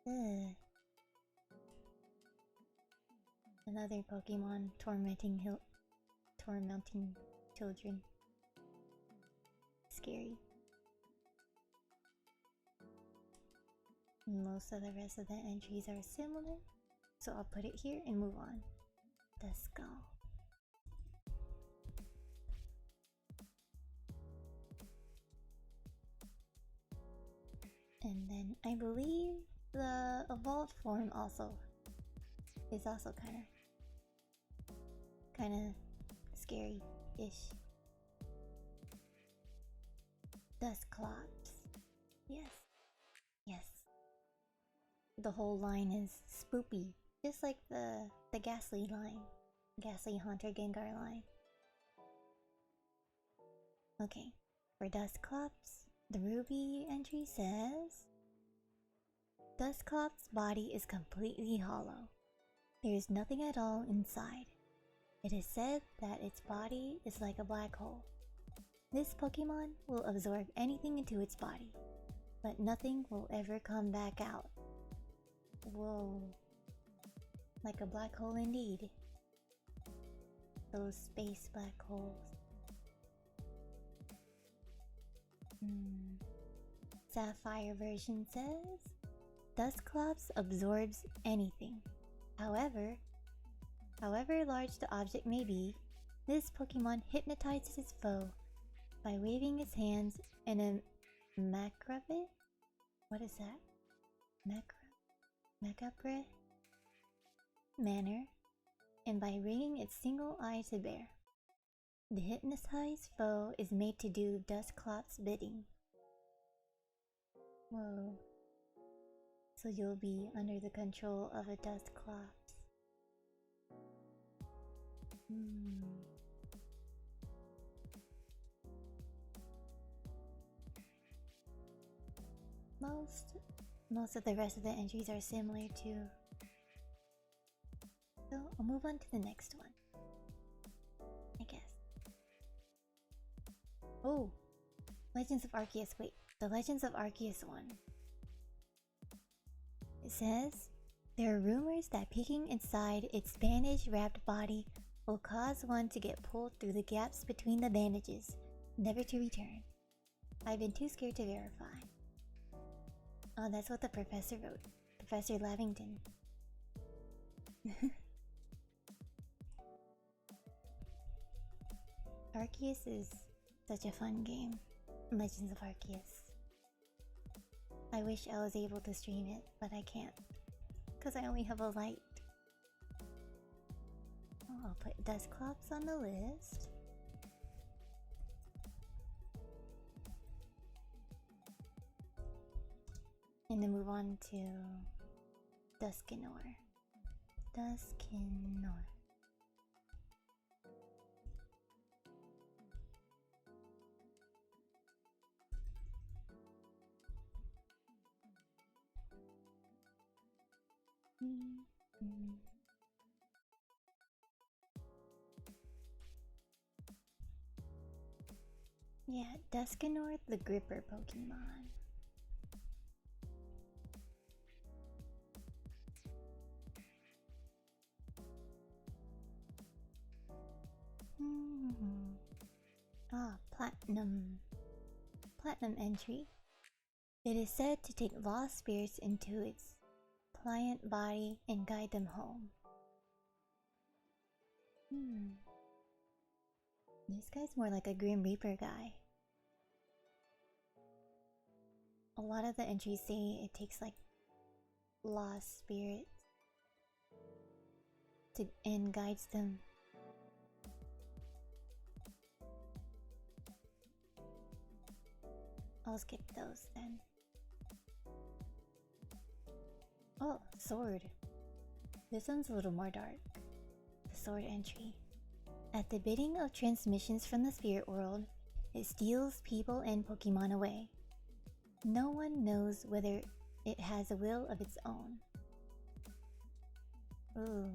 Ugh. Another Pokemon tormenting children. Scary. Most of the rest of the entries are similar, so I'll put it here and move on. Duskull. And then I believe the evolved form is also kind of scary-ish. Dusclops. Yes. The whole line is spoopy, just like the Ghastly line, Ghastly Haunter Gengar line. Okay, for Dusclops, the Ruby entry says, Dusclop's body is completely hollow. There is nothing at all inside. It is said that its body is like a black hole. This Pokemon will absorb anything into its body, but nothing will ever come back out. Whoa. Like a black hole indeed. Those space black holes. Sapphire version says, Dusclops absorbs anything. However large the object may be, this Pokemon hypnotizes its foe by waving its hands in a macabre? What is that? Macabre manner, and by bringing its single eye to bear. The hypnotized foe is made to do Dusclop's bidding. Whoa. So you'll be under the control of a Dusclops. Most of the rest of the entries are similar too. So I'll move on to the next one, I guess. Oh! Legends of Arceus. Wait, the Legends of Arceus one. It says, there are rumors that peeking inside its bandage-wrapped body will cause one to get pulled through the gaps between the bandages, never to return. I've been too scared to verify. Oh, that's what the professor wrote. Professor Lavington. Arceus is such a fun game. Legends of Arceus. I wish I was able to stream it, but I can't. Because I only have a light. Oh, I'll put Dusclops on the list. And then move on to Duskinor. Duskinor. Yeah, Duskinor the Gripper Pokemon. Platinum entry. It is said to take lost spirits into its pliant body and guide them home. This guy's more like a Grim Reaper guy. A lot of the entries say it takes like lost spirits and guides them. I'll skip those then. Oh, sword. This one's a little more dark. The sword entry. At the bidding of transmissions from the spirit world, it steals people and Pokemon away. No one knows whether it has a will of its own. Ooh.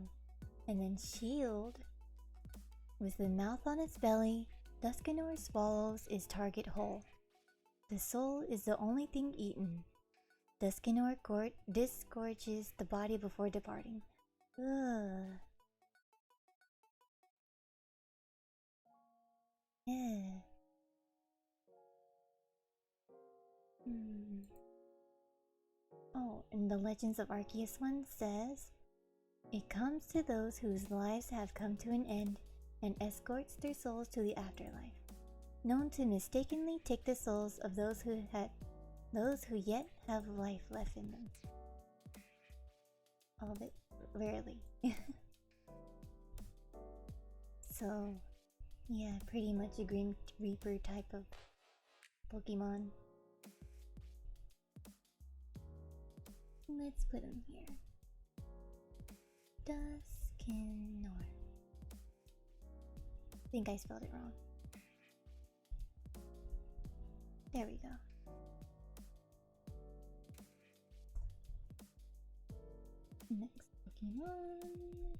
And then shield. With the mouth on its belly, Duskinor swallows its target whole. The soul is the only thing eaten. Duskinor disgorges the body before departing. Ugh. Yeah. Oh, and the Legends of Arceus one says, it comes to those whose lives have come to an end and escorts their souls to the afterlife, known to mistakenly take the souls of those who yet have life left in them. Albeit rarely. So, yeah, pretty much a Grim Reaper type of Pokemon. Let's put him here. Duskinor. I think I spelled it wrong. There we go. Next Pokemon.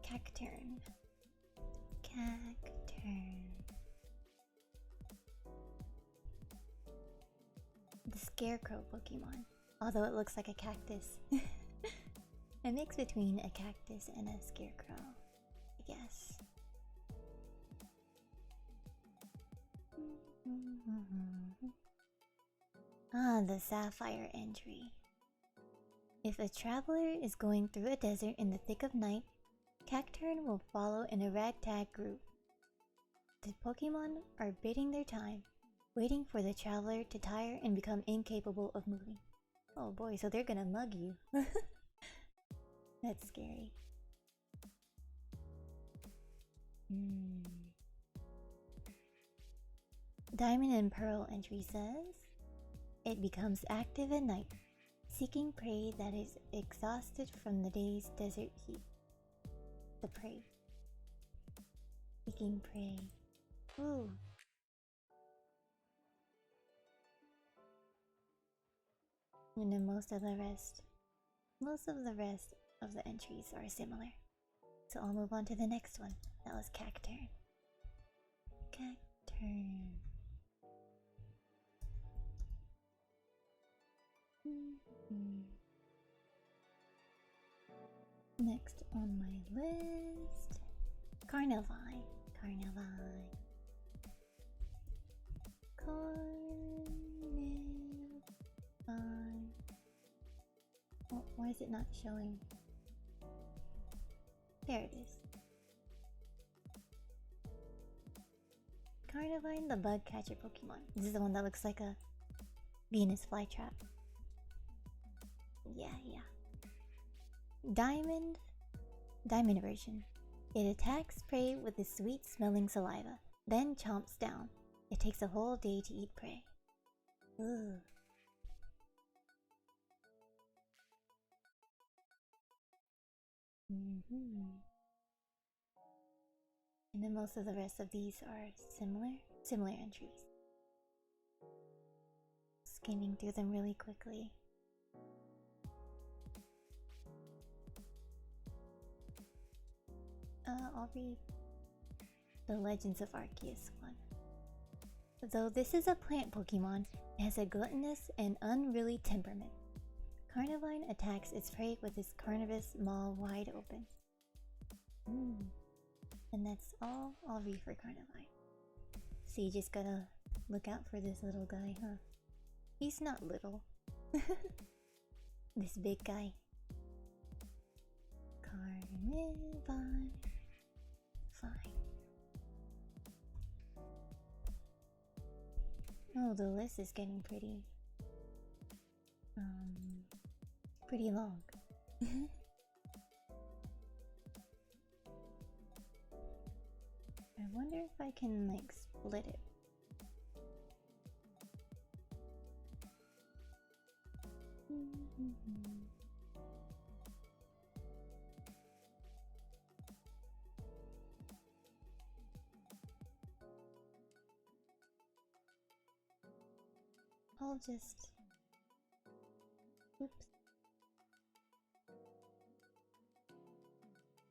Cacturn. Cacturn. The Scarecrow Pokemon. Although it looks like a cactus. A mix between a cactus and a scarecrow, I guess. Ah, the Sapphire entry. If a traveler is going through a desert in the thick of night, Cacturn will follow in a ragtag group. The Pokemon are biding their time, waiting for the traveler to tire and become incapable of moving. Oh boy, so they're gonna mug you. That's scary. Diamond and Pearl entry says, it becomes active at night, seeking prey that is exhausted from the day's desert heat. The prey. Seeking prey. Ooh. And then most of the rest of the entries are similar. So I'll move on to the next one. That was Cacturn. Cacturn. Next on my list, Carnivine. Carnivine. Oh, why is it not showing? There it is. Carnivine, the bug catcher Pokemon. This is the one that looks like a Venus flytrap. Yeah. Diamond version. It attacks prey with its sweet smelling saliva, then chomps down. It takes a whole day to eat prey. Ooh. And then most of the rest of these are similar entries. Skimming through them really quickly. I'll read the Legends of Arceus one. Though this is a plant Pokemon, it has a gluttonous and unruly temperament. Carnivine attacks its prey with its carnivorous maw wide open. And that's all I'll read for Carnivine. So you just gotta look out for this little guy, huh? He's not little. This big guy. Carnivine. Fine. Oh, the list is getting pretty long. I wonder if I can like split it. I'll just... Oops.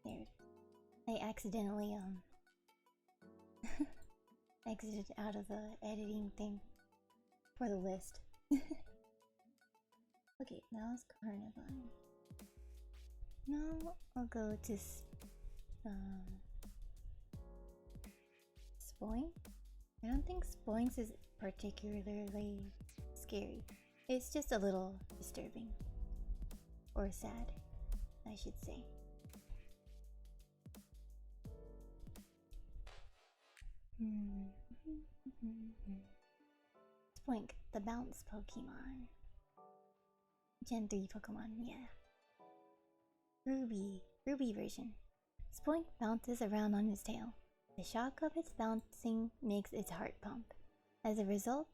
There. I accidentally exited out of the editing thing for the list. Okay, now it's Carnivine. Now I'll go to Spoink. I don't think Spoinks is particularly scary. It's just a little disturbing. Or sad, I should say. Spoink, the bounce Pokemon. Gen 3 Pokemon, yeah. Ruby version. Spoink bounces around on his tail. The shock of its bouncing makes its heart pump. As a result,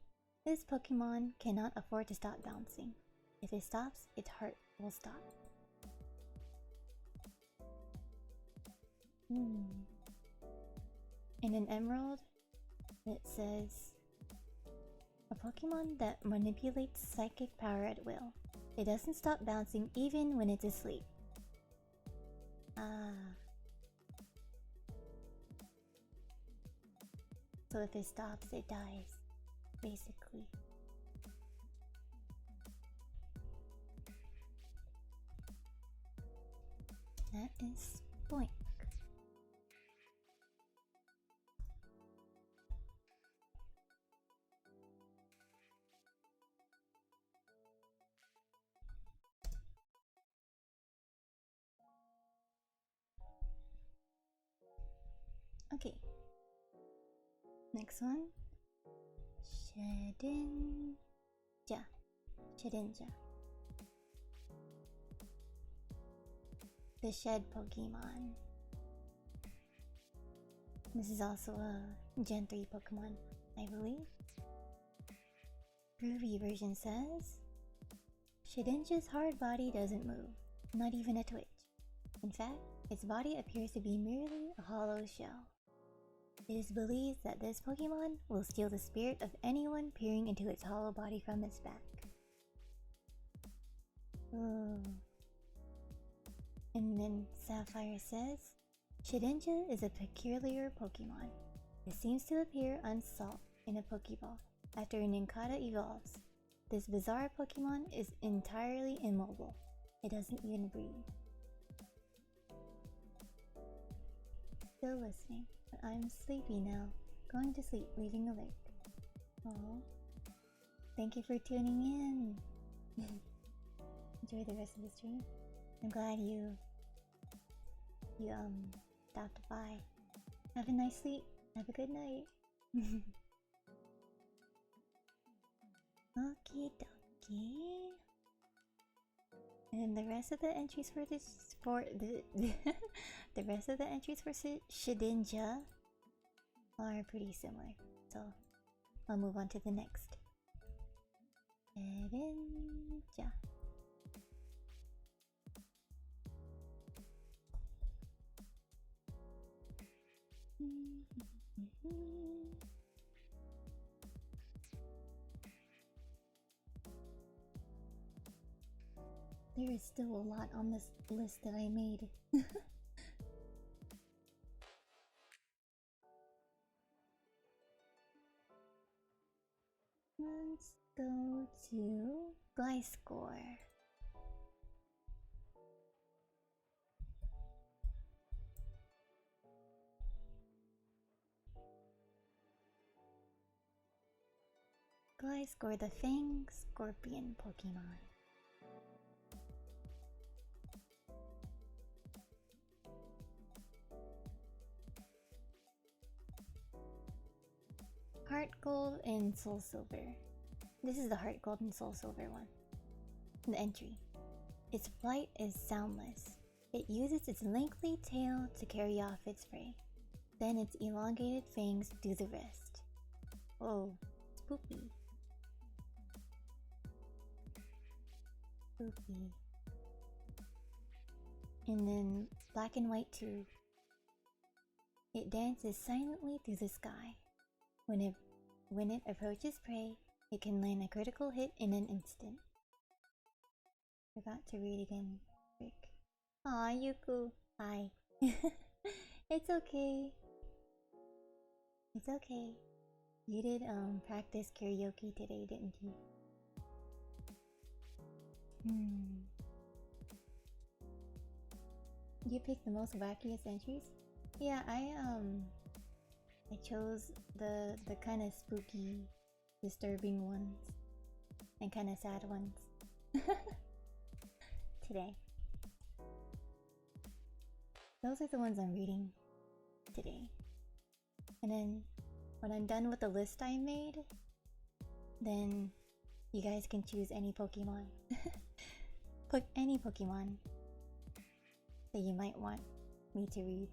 this Pokemon cannot afford to stop bouncing. If it stops, its heart will stop. In an Emerald, it says, a Pokemon that manipulates psychic power at will. It doesn't stop bouncing even when it's asleep. Ah. So if it stops, it dies, basically. That is Boink. Okay. Next one. Shedinja. Shedinja. The Shed Pokemon. This is also a Gen 3 Pokemon, I believe. Groovy version says, Shedinja's hard body doesn't move, not even a twitch. In fact, its body appears to be merely a hollow shell. It is believed that this Pokemon will steal the spirit of anyone peering into its hollow body from its back. Oh. And then Sapphire says, Shedinja is a peculiar Pokemon. It seems to appear unsought in a Pokeball after an Nincada evolves. This bizarre Pokemon is entirely immobile. It doesn't even breathe. Still listening, but I'm sleepy now. Going to sleep, leaving a lake. Oh, thank you for tuning in. Enjoy the rest of the stream. I'm glad you stopped by. Have a nice sleep. Have a good night. Okie dokie. And the rest of the entries for this the rest of the entries for Shedinja are pretty similar. So I'll move on to the next. Shedinja. There is still a lot on this list that I made. Let's go to Gliscor. Gliscor, the Fang Scorpion Pokemon. Heart Gold and Soul Silver. This is the Heart Gold and Soul Silver one. The entry. Its flight is soundless. It uses its lengthy tail to carry off its prey. Then its elongated fangs do the rest. Oh, spooky. Spooky. And then Black and White 2. It dances silently through the sky. When it approaches prey, it can land a critical hit in an instant. Forgot to read again. Frick. Aw, Yuku. Hi. It's okay. It's okay. You did practice karaoke today, didn't you? You picked the most wackiest entries? Yeah, I chose the kind of spooky, disturbing ones and kind of sad ones today. Those are the ones I'm reading today. And then when I'm done with the list I made, then you guys can choose any Pokemon. Any Pokemon that you might want me to read.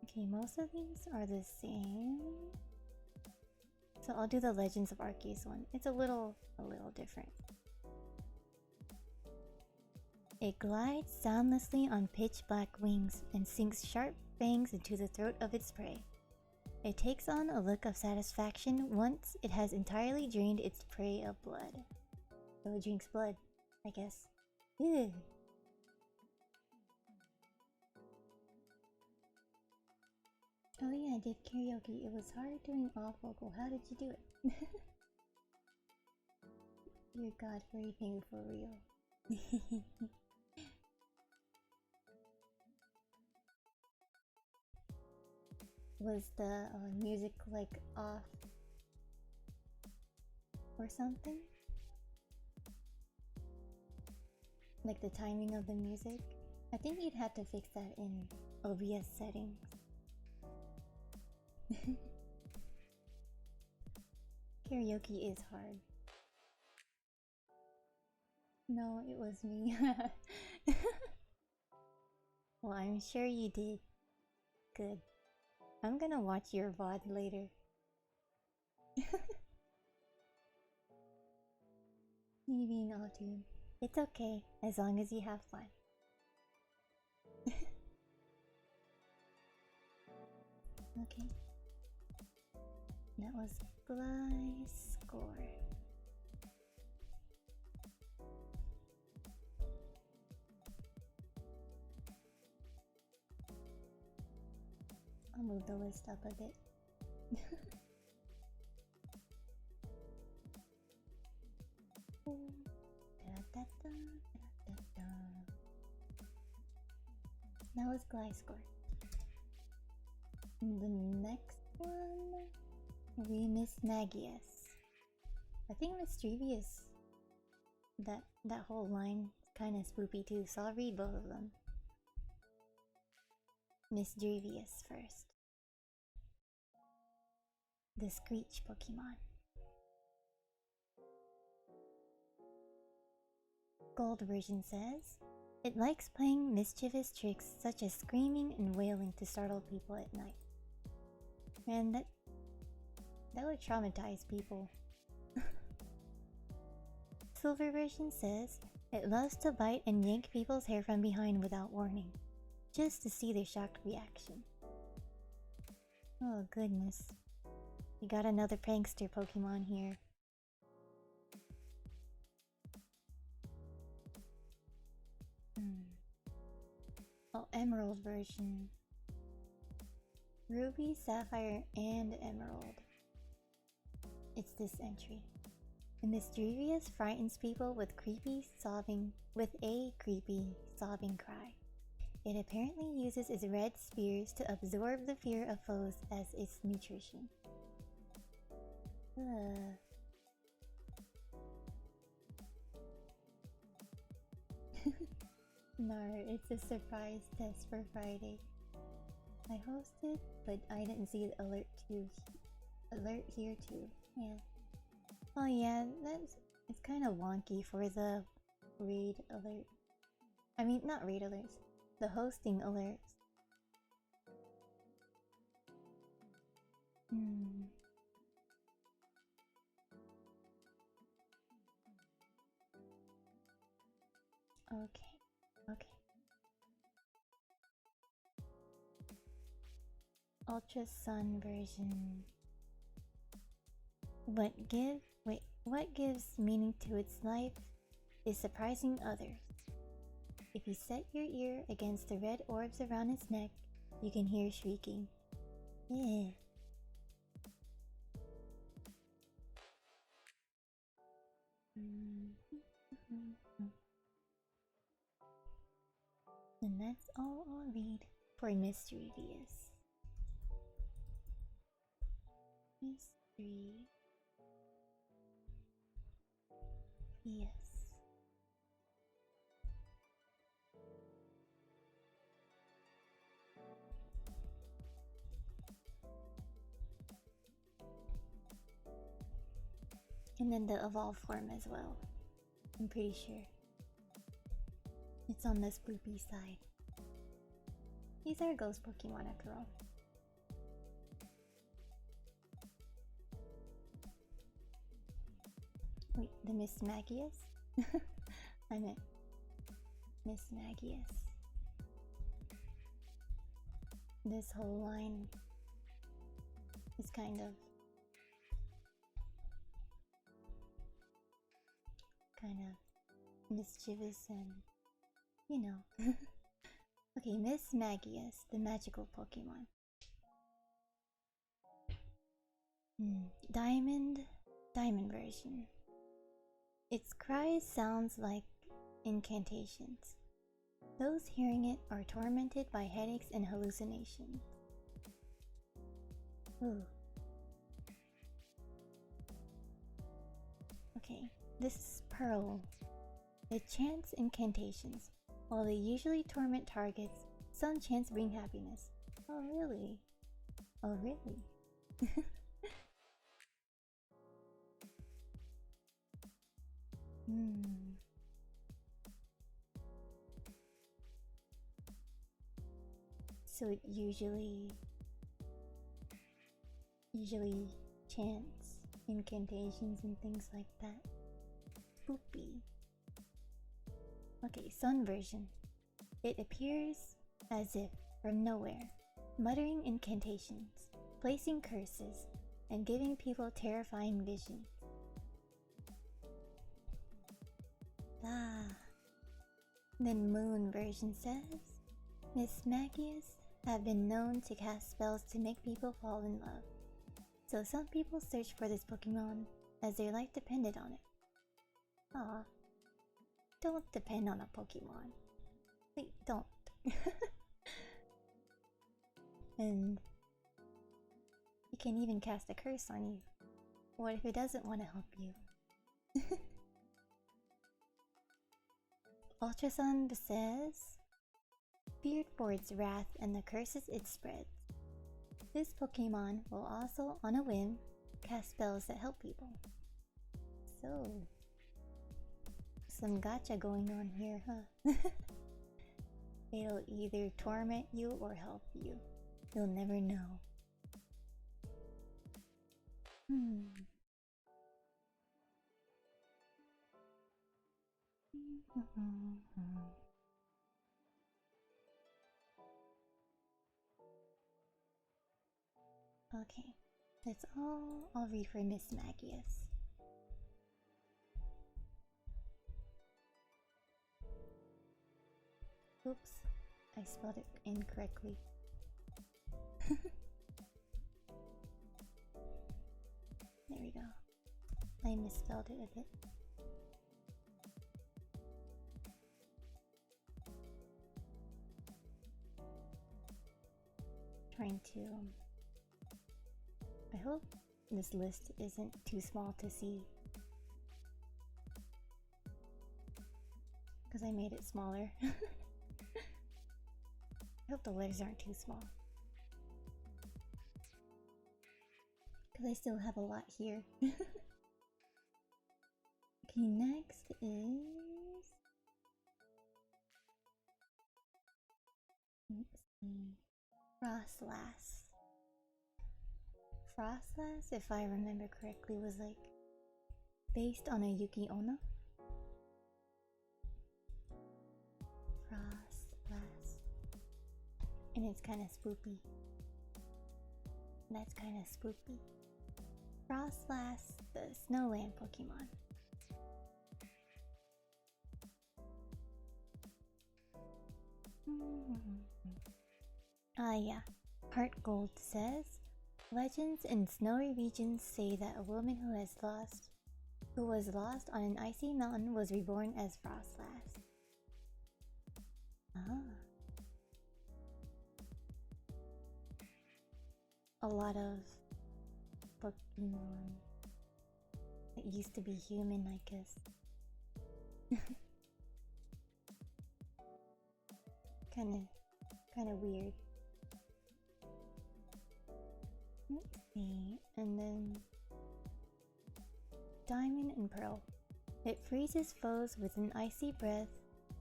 Okay, most of these are the same. So I'll do the Legends of Arceus one. It's a little different. It glides soundlessly on pitch black wings and sinks sharp fangs into the throat of its prey. It takes on a look of satisfaction once it has entirely drained its prey of blood. So it drinks blood, I guess. Ew. Oh yeah, I did karaoke. It was hard doing all vocal. How did you do it? Dear God, everything for real. Was the music like off or something? Like the timing of the music? I think you'd have to fix that in OBS settings. Karaoke is hard. No, it was me. Well, I'm sure you did. Good. I'm gonna watch your VOD later. You being all tuned. It's okay, as long as you have fun. Okay. That was Fly's score. I'll move the list up a bit. That was Gly's score. The next one, we miss Magius. I think Mischievous. That whole line is kind of spoopy too, so I'll read both of them. Mischievous first. The Screech Pokemon. Gold version says, it likes playing mischievous tricks such as screaming and wailing to startle people at night. Man, that would traumatize people. Silver version says, it loves to bite and yank people's hair from behind without warning, just to see their shocked reaction. Oh goodness. We got another prankster Pokemon here. Oh, Emerald version. Ruby, Sapphire, and Emerald. It's this entry. The Mischievous frightens people with a creepy sobbing cry. It apparently uses its red spears to absorb the fear of foes as its nutrition. Nar, it's a surprise test for Friday. I hosted, but I didn't see the alert here too. Yeah. Oh yeah, it's kind of wonky for the raid alert. I mean, not raid alerts, the hosting alerts. Okay. Ultra Sun version. What gives meaning to its life is surprising others. If you set your ear against the red orbs around its neck, you can hear shrieking. Yeah. And that's all I'll read for Mischievous. Yes. And then the evolve form as well. I'm pretty sure. It's on the spoopy side. These are ghost Pokemon after all. Wait, the Miss Magius? I meant Miss Magius. This whole line is kind of mischievous and, you know. Okay, Miss Magius, the magical Pokemon. Diamond version. Its cries sounds like incantations. Those hearing it are tormented by headaches and hallucinations. Ooh. Okay, this is Pearl. It chants incantations. While they usually torment targets, some chants bring happiness. Oh really? Oh really? So it usually chants incantations and things like that. Spoopy. Okay, Sun version. It appears as if from nowhere, muttering incantations, placing curses, and giving people terrifying visions. Then Moon version says, Miss Magius have been known to cast spells to make people fall in love. So some people search for this Pokemon as their life depended on it. Aw. Don't depend on a Pokemon. Wait, don't. And it can even cast a curse on you. What if it doesn't want to help you? Ultrasun says, feared for its wrath and the curses it spreads. This Pokemon will also, on a whim, cast spells that help people. So, some gacha going on here, huh? It'll either torment you or help you. You'll never know. Okay, that's all I'll read for Miss Magius. Oops, I spelled it incorrectly. There we go. I misspelled it a bit. Trying to I hope this list isn't too small to see, because I made it smaller. I hope the letters aren't too small, because I still have a lot here. Okay, next is... let's see... Frostlass. Frostlass, if I remember correctly, was like based on a Yuki Onna. Frostlass. And it's kind of spoopy. That's kind of spoopy. Frostlass, the Snowland Pokemon. Yeah. Heart Gold says, legends in snowy regions say that a woman who was lost on an icy mountain was reborn as Frostlass. A lot of Pokemon that used to be human, I guess. Kinda weird. Let's see, and then Diamond and Pearl. It freezes foes with an icy breath,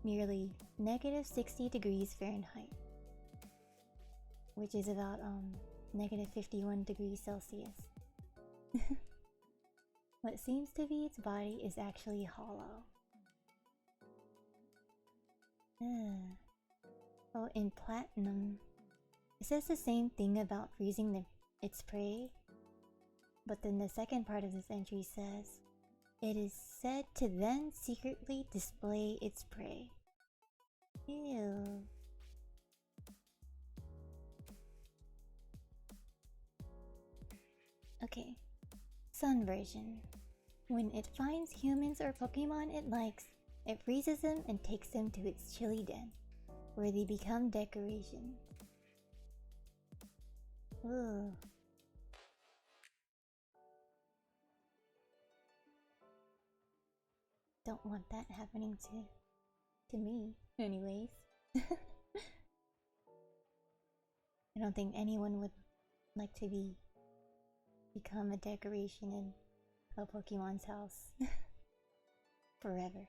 nearly -60 degrees Fahrenheit, which is about -51 degrees Celsius. What seems to be its body is actually hollow. Oh, in Platinum, it says the same thing about freezing its prey, But then the second part of this entry says, it is said to then secretly display its prey. Ew. Okay. Sun version. When it finds humans or Pokemon it likes, it freezes them and takes them to its chilly den, where they become decorations. Ooh. Don't want that happening to me, anyways. I don't think anyone would like to become a decoration in a Pokemon's house. Forever.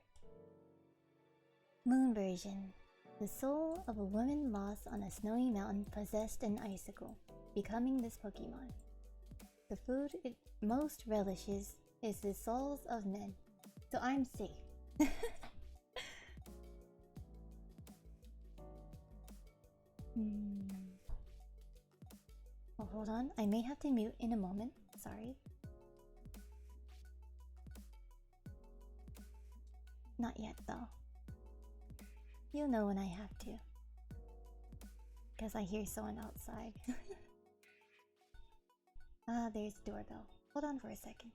Moon version. The soul of a woman lost on a snowy mountain possessed an icicle, becoming this Pokemon. The food it most relishes is the souls of men, so I'm safe. Oh, hold on, I may have to mute in a moment, sorry. Not yet though. You'll know when I have to. Because I hear someone outside. Ah, there's the doorbell. Hold on for a second.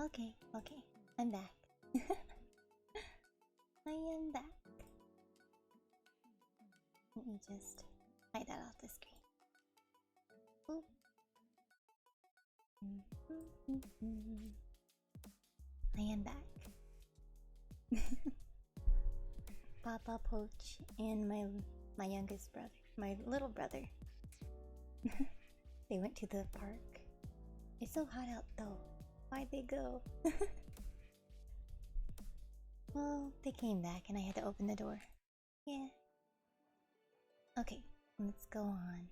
Okay, I'm back. I am back. Let me just hide that off the screen. Ooh. I am back. Papa Poach and my youngest brother, my little brother. They went to the park. It's so hot out though. Why'd they go? Well, they came back and I had to open the door. Yeah. Okay, let's go on.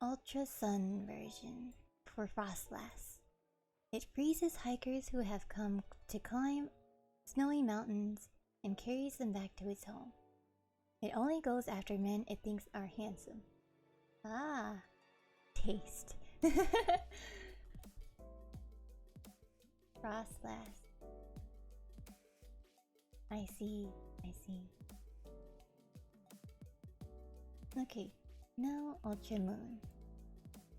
Ultra Sun version for Frostlass. It freezes hikers who have come to climb snowy mountains and carries them back to its home. It only goes after men it thinks are handsome. Ah, taste. Frostlass. I see. Okay, now Ultra Moon.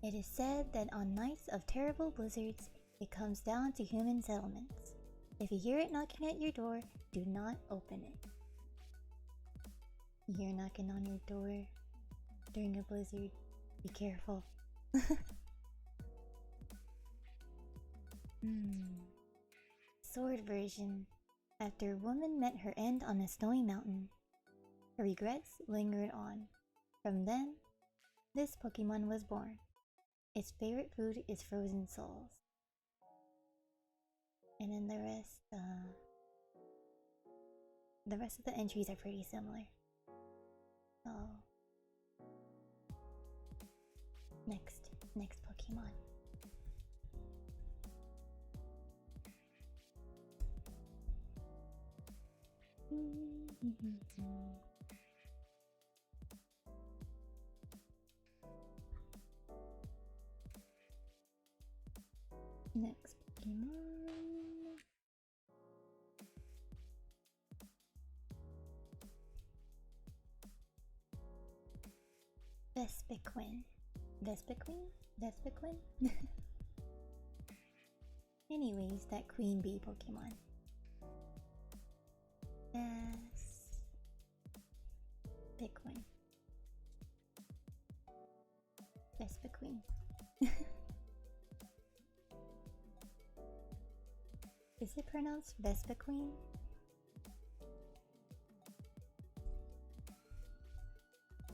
It is said that on nights of terrible blizzards, it comes down to human settlements. If you hear it knocking at your door, do not open it. You hear knocking on your door during a blizzard, be careful. Sword version. After a woman met her end on a snowy mountain, her regrets lingered on. From then, this Pokemon was born. Its favorite food is frozen souls. And then the rest, the rest of the entries are pretty similar. So next Pokemon. Next Pokemon. Vespiquen? Anyways, that Queen Bee Pokemon. Vespiquen. Is it pronounced Vespiquen?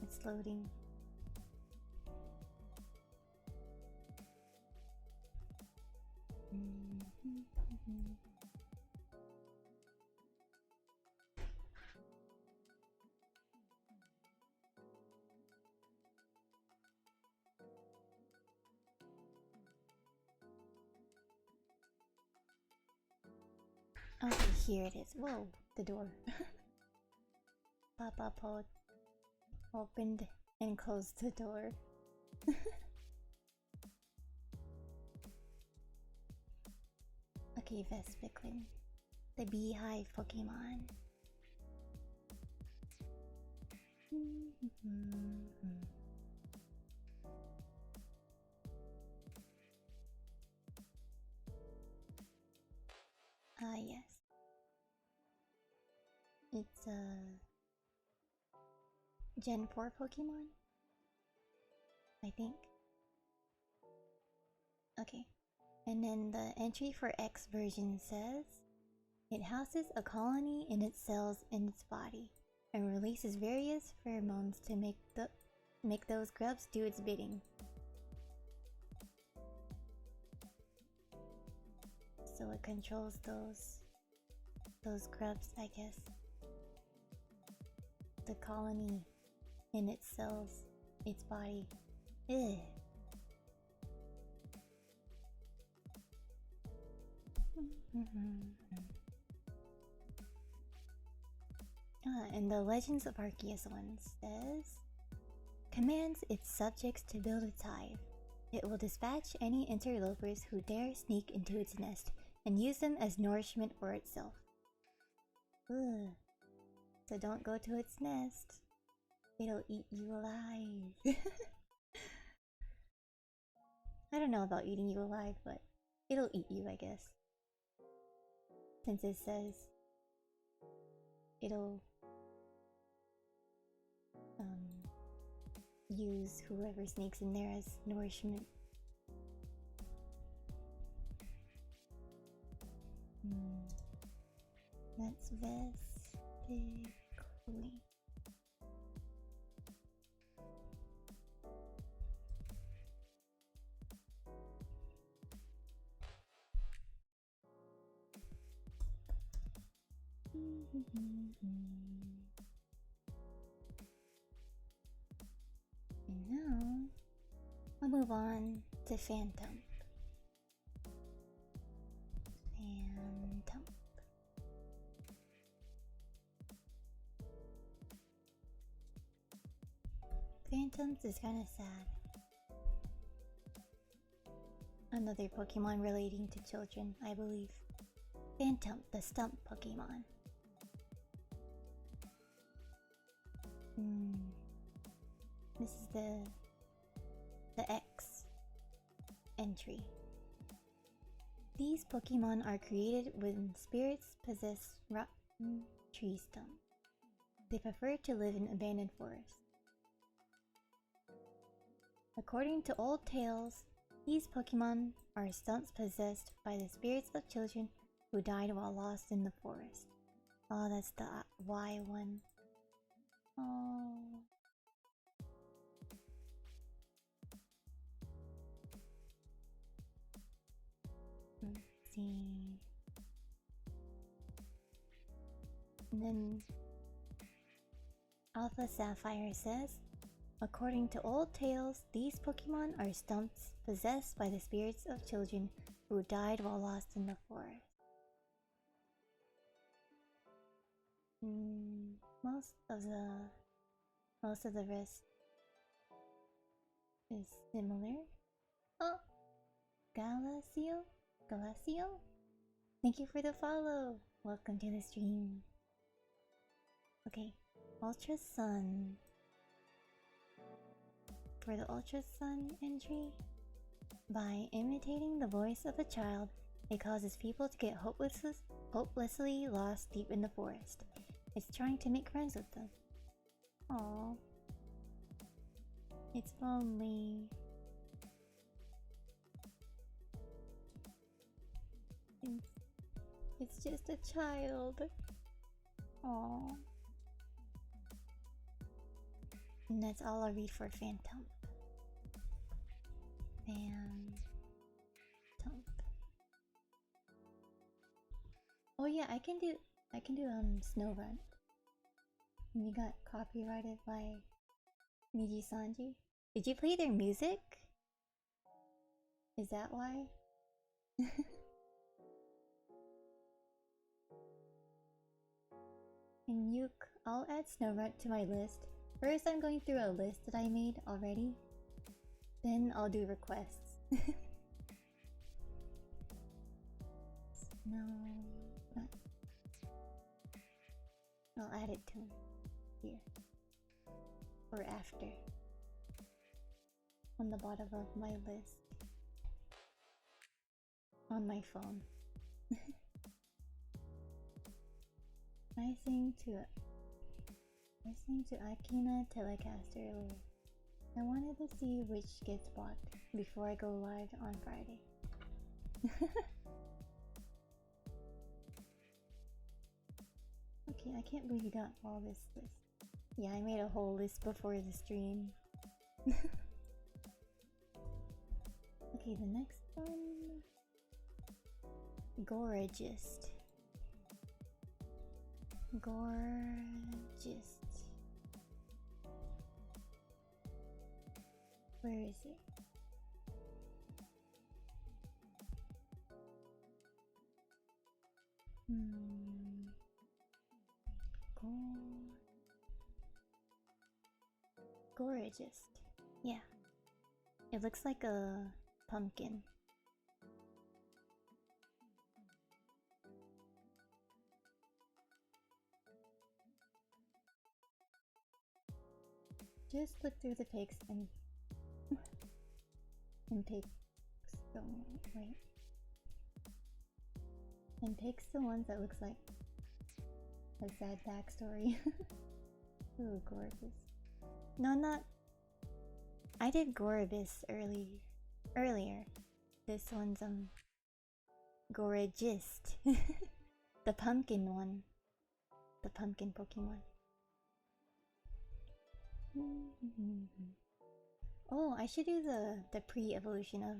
It's loading. Okay, here it is. Whoa, the door. Papa Po opened and closed the door. Okay, Vespiquen, the beehive Pokemon. Ah, yes. It's a Gen 4 Pokemon, I think. Okay. And then the entry for X version says, it houses a colony in its cells in its body and releases various pheromones to make those grubs do its bidding. So it controls those grubs, I guess. The colony in its cells, its body. Ugh. And the Legends of Arceus one says, commands its subjects to build its hive. It will dispatch any interlopers who dare sneak into its nest and use them as nourishment for itself. Ugh. So don't go to its nest. It'll eat you alive. I don't know about eating you alive, but it'll eat you, I guess. Since it says it'll use whoever sneaks in there as nourishment. That's Vespiquen. And now I'll move on to Phantom. Phantoms is kinda sad. Another Pokemon relating to children, I believe. Phantom, the stump Pokemon. This is the X entry. These Pokemon are created when spirits possess rotten tree stumps. They prefer to live in abandoned forests. According to old tales, these Pokemon are stumps possessed by the spirits of children who died while lost in the forest. Oh, that's the Y one. Oh. Let's see. And then Alpha Sapphire says, according to old tales, these Pokemon are stumps possessed by the spirits of children who died while lost in the forest. Most of the rest is similar. Oh, Galacio? Thank you for the follow. Welcome to the stream. Okay, Ultra Sun. For the Ultra Sun entry, by imitating the voice of a child, it causes people to get hopelessly lost deep in the forest. It's trying to make friends with them. Aww. It's lonely. It's just a child. Aww. And that's all I'll read for Phantom. Oh yeah, I can do Snow Run. And you got copyrighted by Miji Sanji. Did you play their music? Is that why? And I'll add Snow Run to my list. First, I'm going through a list that I made already. Then I'll do requests. No, I'll add it to here or after on the bottom of my list on my phone. I sing to Akina Telecaster earlier. I wanted to see which gets blocked before I go live on Friday. Okay, I can't believe you got all this list. Yeah, I made a whole list before the stream. Okay, the next one... Gorgeous. Where is it? Gorgeous. Yeah. It looks like a pumpkin. Just look through the pics and pick the ones that looks like a sad backstory. Ooh, Gorgeous. No, not. I did Gorgeous earlier. This one's Gorgeous. The pumpkin one. The pumpkin Pokemon. Oh, I should do the pre-evolution of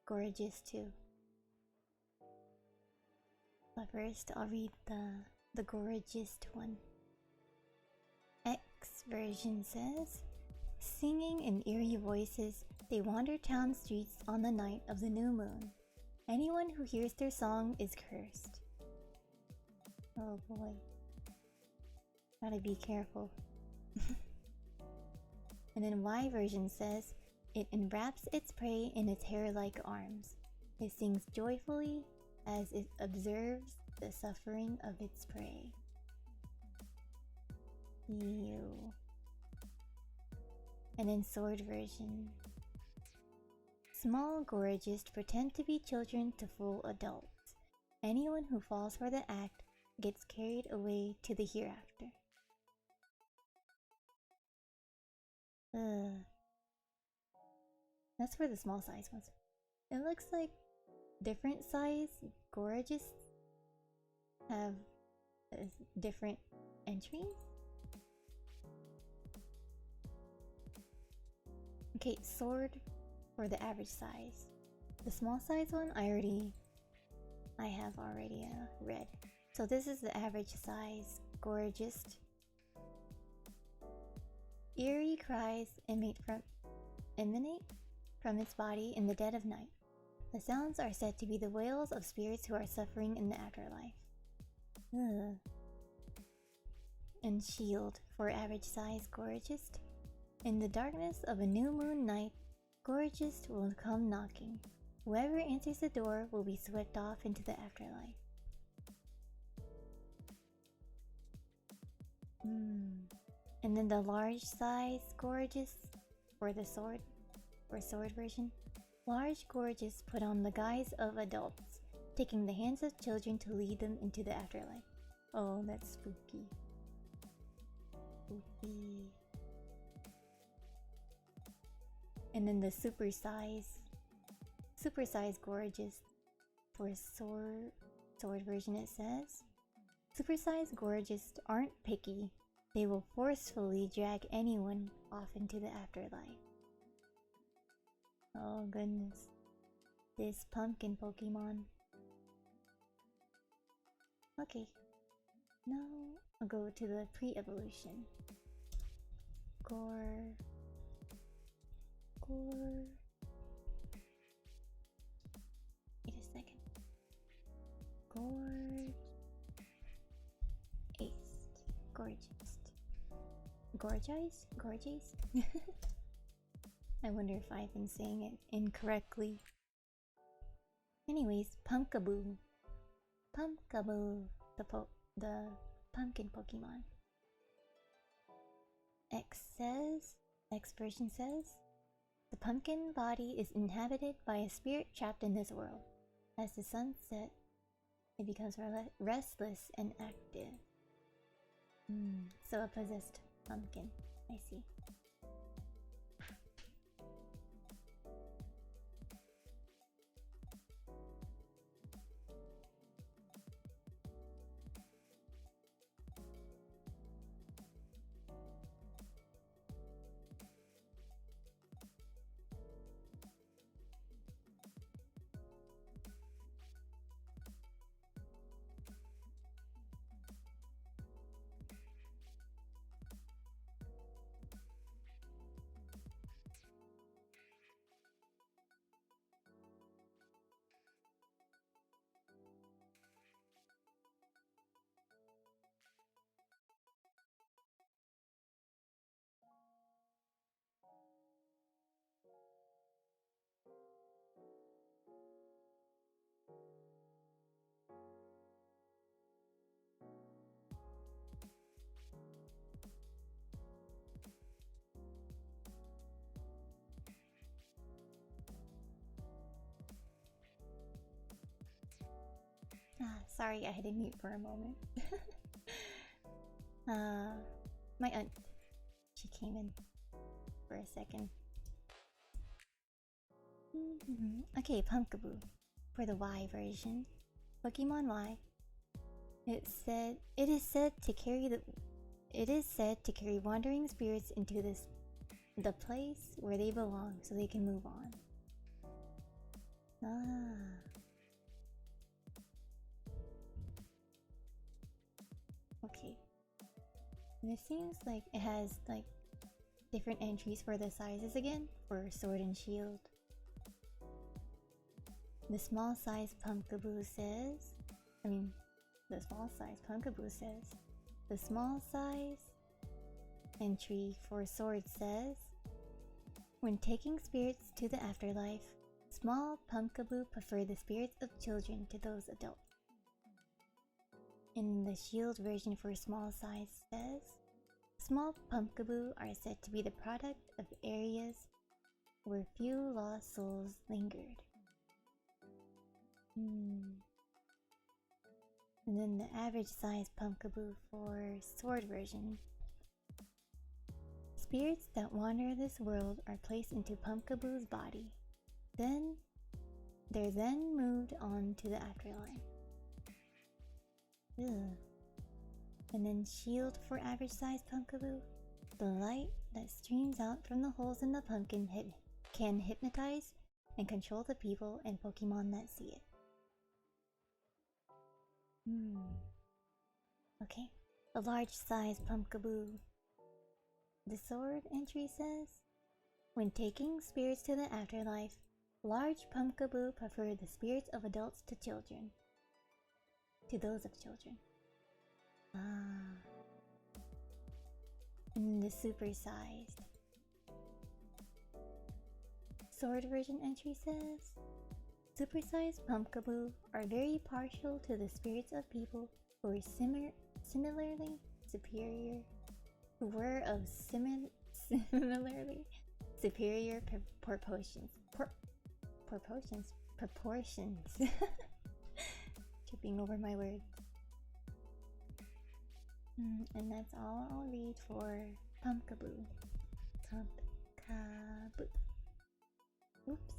Gorgeous too. But first, I'll read the Gorgeous one. X version says, singing in eerie voices, they wander town streets on the night of the new moon. Anyone who hears their song is cursed. Oh boy. Gotta be careful. And then Y version says, it enwraps its prey in its hair-like arms. It sings joyfully as it observes the suffering of its prey. Ew. And then Sword version. Small Gorgeous pretend to be children to fool adults. Anyone who falls for the act gets carried away to the hereafter. That's for the small size ones. It looks like different size Gorgeous have different entries. Okay, Sword for the average size. The small size one I have already read. So this is the average size gorgeous. Eerie cries emanate from its body in the dead of night. The sounds are said to be the wails of spirits who are suffering in the afterlife. Ugh. And shield for average size gorgeous. In the darkness of a new moon night, gorgeous will come knocking. Whoever answers the door will be swept off into the afterlife. And then the large size gorgeous, or the sword version. Large gorgeous put on the guise of adults, taking the hands of children to lead them into the afterlife. Oh, that's spooky. Spooky. And then the super size gorgeous for sword version, it says. Super size gorgeous aren't picky. They will forcefully drag anyone off into the afterlife. Oh goodness. This pumpkin Pokemon. Okay. Now I'll go to the pre-evolution. Gore. Wait a second. Gorgeous? I wonder if I've been saying it incorrectly. Anyways, Pumpkaboo, the pumpkin Pokemon. X version says, the pumpkin body is inhabited by a spirit trapped in this world. As the sun sets, it becomes restless and active. So a possessed pumpkin, I see. Sorry, I had to mute for a moment. My aunt, she came in for a second. Okay, Pumpkaboo for the Y version. Pokemon Y. It is said to carry wandering spirits into the place where they belong, so they can move on. Okay. And it seems like it has like different entries for the sizes again, for sword and shield. The small size Pumpkaboo says, the small size entry for sword says, when taking spirits to the afterlife, small Pumpkaboo prefer the spirits of children to those adults. In the shield version for small size says, small Pumpkaboo are said to be the product of areas where few lost souls lingered. And then the average size Pumpkaboo for sword version. Spirits that wander this world are placed into Pumpkaboo's body. They're then moved on to the afterlife. Ugh. And then shield for average size Pumpkaboo. The light that streams out from the holes in the pumpkin can hypnotize and control the people and Pokemon that see it. Okay. A large-sized pumpkaboo. The sword entry says, when taking spirits to the afterlife, large pumpkaboo prefer the spirits of adults to children. To those of children. Ah. And the supersized. Sword version entry says, supersized pumpkaboo are very partial to the spirits of people who are similarly superior, who were of similarly superior proportions. Tripping over my words. And that's all I'll read for pumpkaboo. Pumpkaboo. Oops.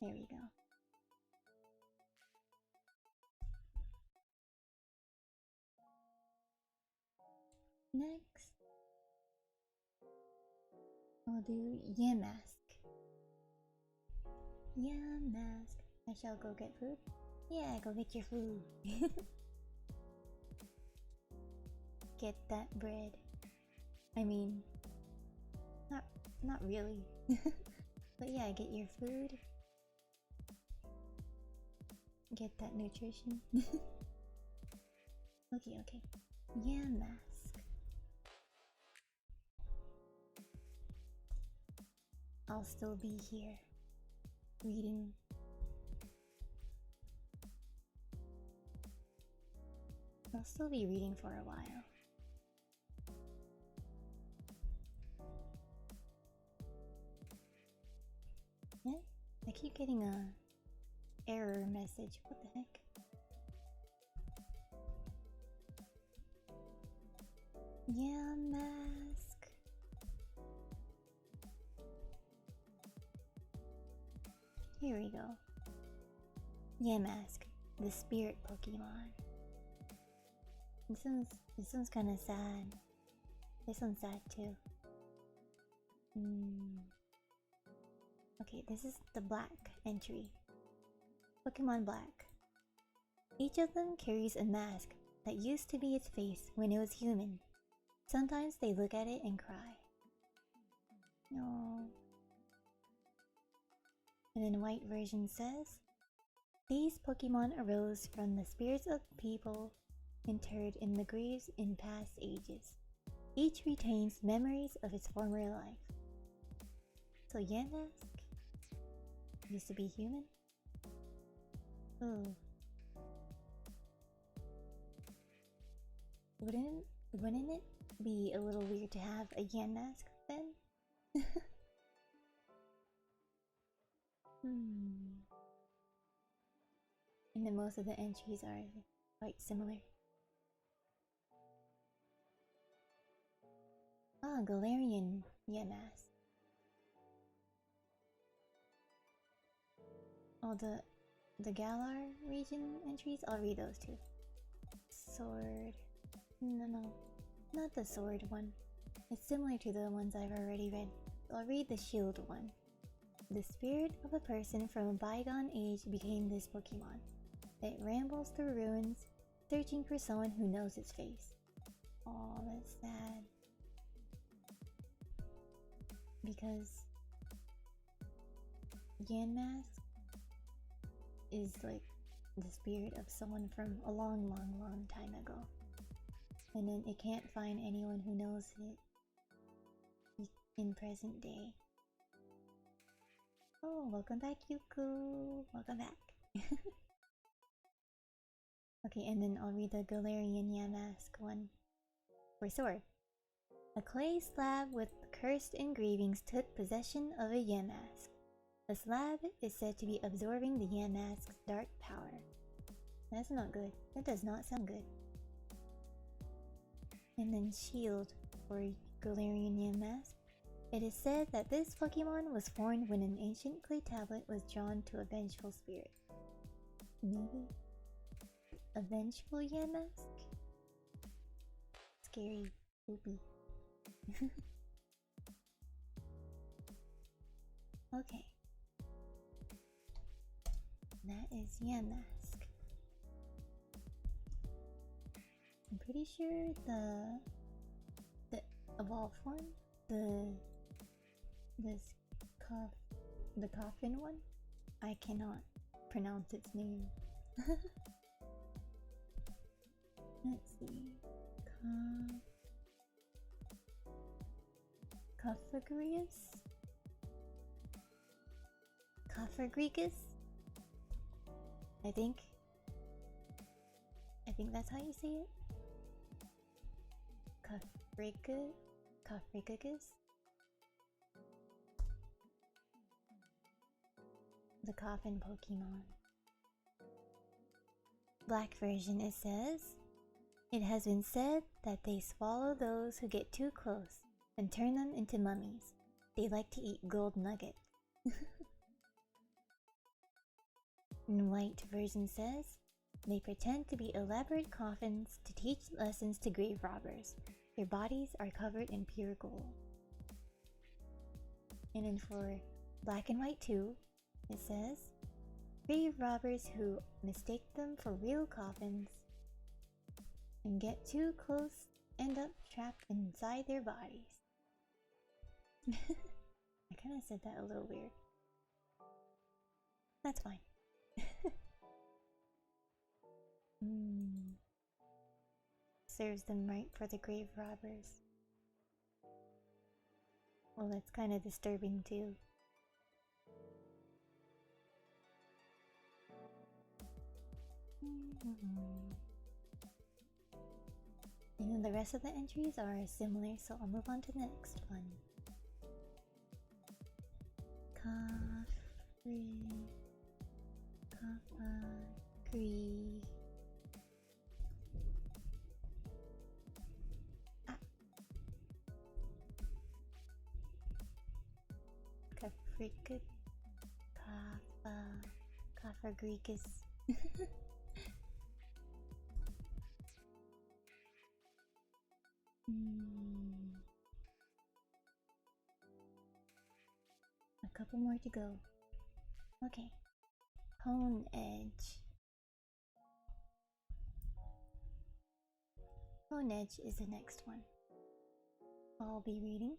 There we go. Next, I'll do Yamask. Yamask. I shall go get food. Yeah, go get your food. Get that bread. I mean, not really. But yeah, get your food. Get that nutrition. Okay. Yamask. I'll still be here, reading. I'll still be reading for a while. Yeah, I keep getting a error message. What the heck? Yamask. Here we go. Yamask, the spirit Pokemon. This one's kind of sad. This one's sad too. Okay, this is the black entry. Pokemon Black. Each of them carries a mask that used to be its face when it was human. Sometimes they look at it and cry. No. And then white version says, these Pokemon arose from the spirits of people interred in the graves in past ages. Each retains memories of its former life. So Yamask used to be human? Oh. Wouldn't it be a little weird to have a Yamask then? And then most of the entries are quite similar. Ah, Galarian Yamask. Oh, the Galar region entries, I'll read those too. Sword. No, not the sword one. It's similar to the ones I've already read. I'll read the shield one. The spirit of a person from a bygone age became this Pokemon. It rambles through ruins, searching for someone who knows its face. Oh, that's sad. Because Yamask is like the spirit of someone from a long time ago. And then it can't find anyone who knows it in present day. Oh, welcome back, Yuku! Welcome back! Okay, and then I'll read the Galarian Yamask one. For sword. A clay slab with cursed engravings took possession of a Yamask. The slab is said to be absorbing the Yamask's dark power. That's not good. That does not sound good. And then shield for Galarian Yamask. It is said that this Pokemon was formed when an ancient clay tablet was drawn to a vengeful spirit. Maybe? A vengeful Yamask? Scary. Spoopy. Okay. That is Yamask. I'm pretty sure the evolved form, this the coffin one, I cannot pronounce its name. Let's see. Cophagrius? Cophagrigus? I think that's how you say it. Cophagrigus? The coffin Pokemon. Black version, it says, it has been said that they swallow those who get too close and turn them into mummies. They like to eat gold nugget. And white version says, they pretend to be elaborate coffins to teach lessons to grave robbers. Their bodies are covered in pure gold. And then for black and white too, it says, grave robbers who mistake them for real coffins and get too close end up trapped inside their bodies. I kind of said that a little weird. That's fine. Serves them right for the grave robbers. Well, that's kind of disturbing too. And then the rest of the entries are similar, so I'll move on to the next one. Cophagrigus. A couple more to go. Okay. Hone Edge. Hone Edge is the next one I'll be reading.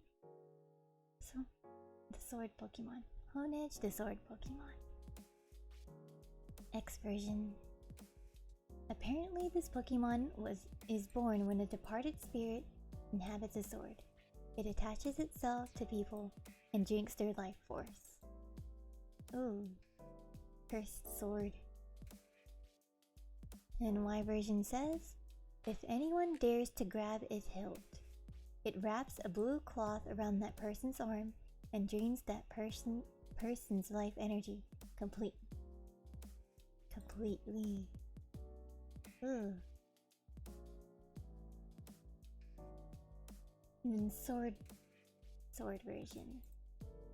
So, the sword Pokemon. Hone Edge, the sword Pokemon. X version. Apparently this Pokemon is born when a departed spirit inhabits a sword. It attaches itself to people and drinks their life force. Ooh. Cursed sword. And Y version says, if anyone dares to grab its hilt, it wraps a blue cloth around that person's arm and drains that person's life energy completely. Ugh. And then sword version.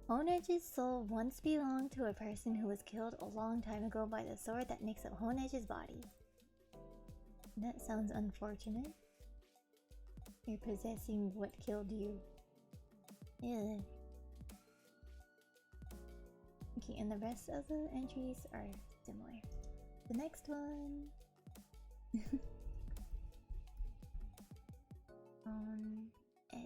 Hone Edge's soul once belonged to a person who was killed a long time ago by the sword that makes up Hone Edge's body. That sounds unfortunate. You're possessing what killed you. Ew. Okay, and the rest of the entries are similar. The next one. On Edge.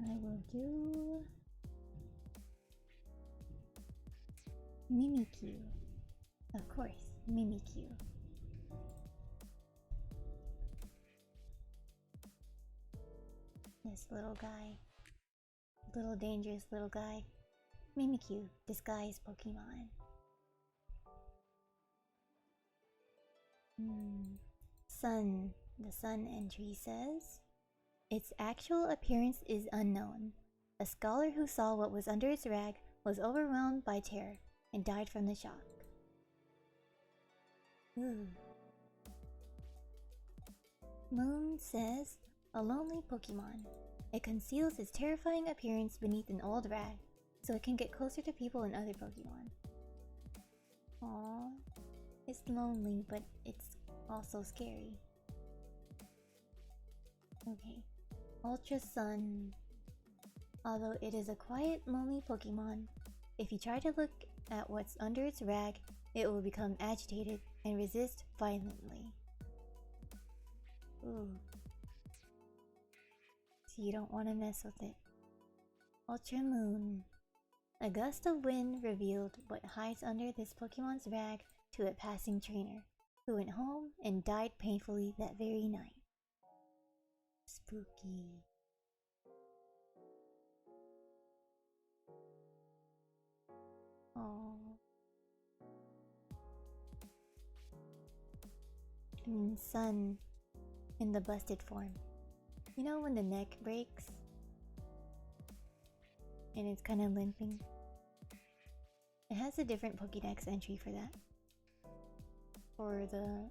I will do Mimikyu. Of course, Mimikyu. This little guy. Little dangerous little guy. Mimikyu, disguised Pokemon. Sun. The Sun entry says, its actual appearance is unknown. A scholar who saw what was under its rag was overwhelmed by terror and died from the shock. Ooh. Moon says, a lonely Pokemon. It conceals its terrifying appearance beneath an old rag, so it can get closer to people and other Pokemon. Aww. It's lonely, but it's also scary. Okay. Ultra Sun. Although it is a quiet, lonely Pokemon, if you try to look at what's under its rag, it will become agitated and resist violently. Ooh. So you don't want to mess with it. Ultra Moon. A gust of wind revealed what hides under this Pokemon's rag to a passing trainer, who went home and died painfully that very night. Spooky. Oh. Sun in the busted form. You know when the neck breaks and it's kind of limping? It has a different Pokédex entry for that. For the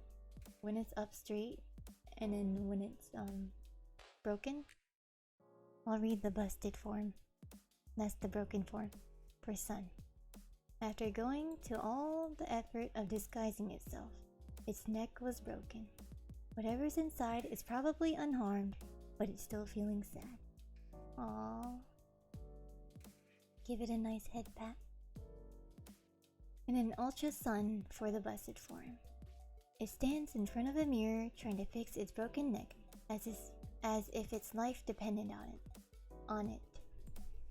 when it's up straight and then when it's broken. I'll read the busted form. That's the broken form for Sun. After going to all the effort of disguising itself, its neck was broken. Whatever's inside is probably unharmed, but it's still feeling sad. Aww. Give it a nice head pat. And an Ultra Sun for the busted form. It stands in front of a mirror trying to fix its broken neck as if its life depended on it.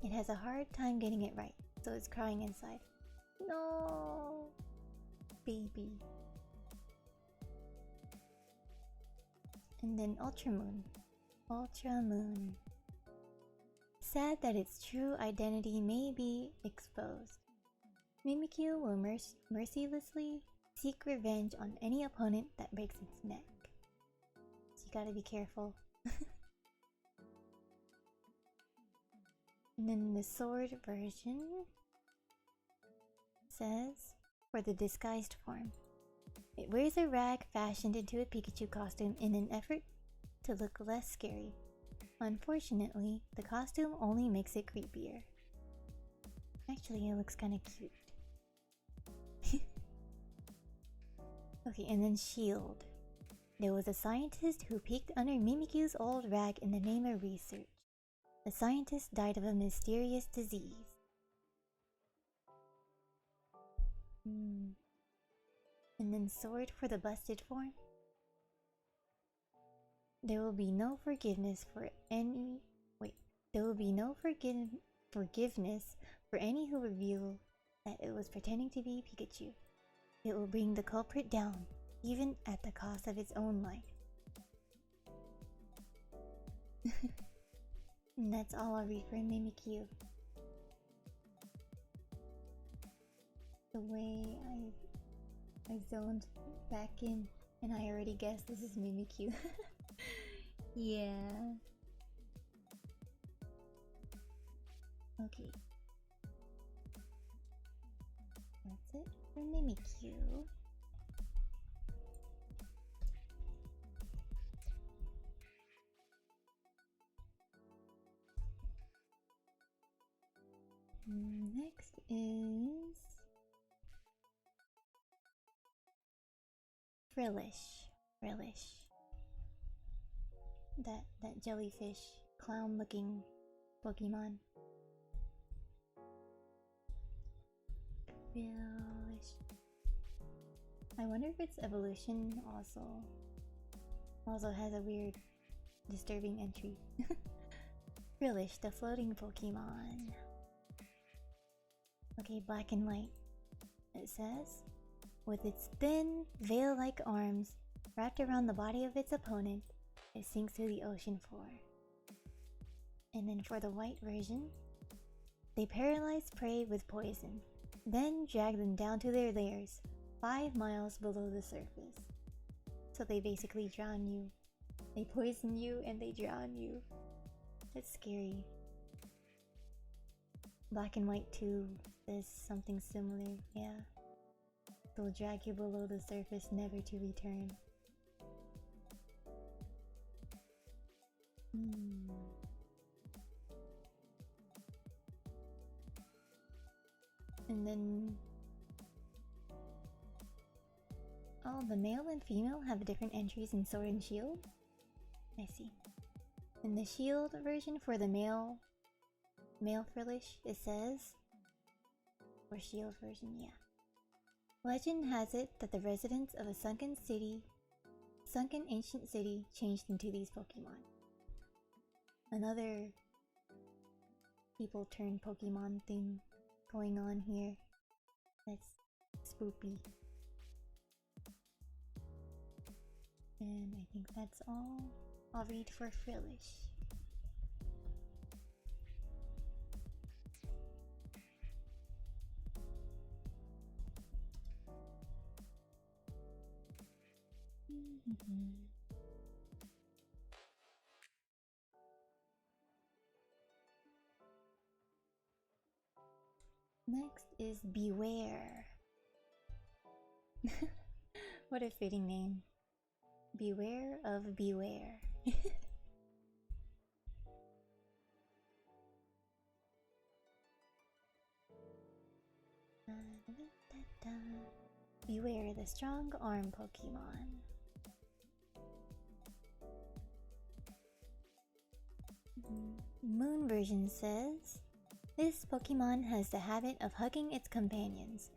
It has a hard time getting it right, so it's crying inside. No, baby. And then Ultra Moon. Ultra Moon. Sad that its true identity may be exposed. Mimikyu will mercilessly seek revenge on any opponent that breaks its neck. So you gotta be careful. And then the sword version says, for the disguised form. It wears a rag fashioned into a Pikachu costume in an effort to look less scary. Unfortunately, the costume only makes it creepier. Actually, it looks kinda cute. Okay, and then Shield. There was a scientist who peeked under Mimikyu's old rag in the name of research. The scientist died of a mysterious disease. And then Sword for the busted form. There will be no forgiveness for any... There will be no forgiveness for any who reveal that it was pretending to be Pikachu. It will bring the culprit down, even at the cost of its own life. And that's all I'll read for Mimikyu. The way I zoned back in and I already guessed this is Mimikyu. Yeah. Okay. That's it for Mimikyu. Next is Frillish. That jellyfish clown looking Pokemon. Frillish. I wonder if its evolution also has a weird disturbing entry. Frillish, the floating Pokemon. Okay, black and white. It says, with its thin, veil-like arms wrapped around the body of its opponent, it sinks to the ocean floor. And then for the white version, they paralyze prey with poison, then drag them down to their lairs, 5 miles below the surface. So they basically drown you. They poison you and they drown you. That's scary. Black and white 2 says something similar, yeah. They'll drag you below the surface, never to return. And then... oh, the male and female have different entries in Sword and Shield? I see. In the Shield version for the male Frillish, it says... or Shield version, yeah. Legend has it that the residents of a sunken ancient city changed into these Pokemon. Another people turn Pokemon thing going on here. That's spoopy. And I think that's all I'll read for Frillish. Next is Beware. What a fitting name. Beware of Beware. Beware the strong arm Pokemon. Moon version says, this Pokemon has the habit of hugging its companions.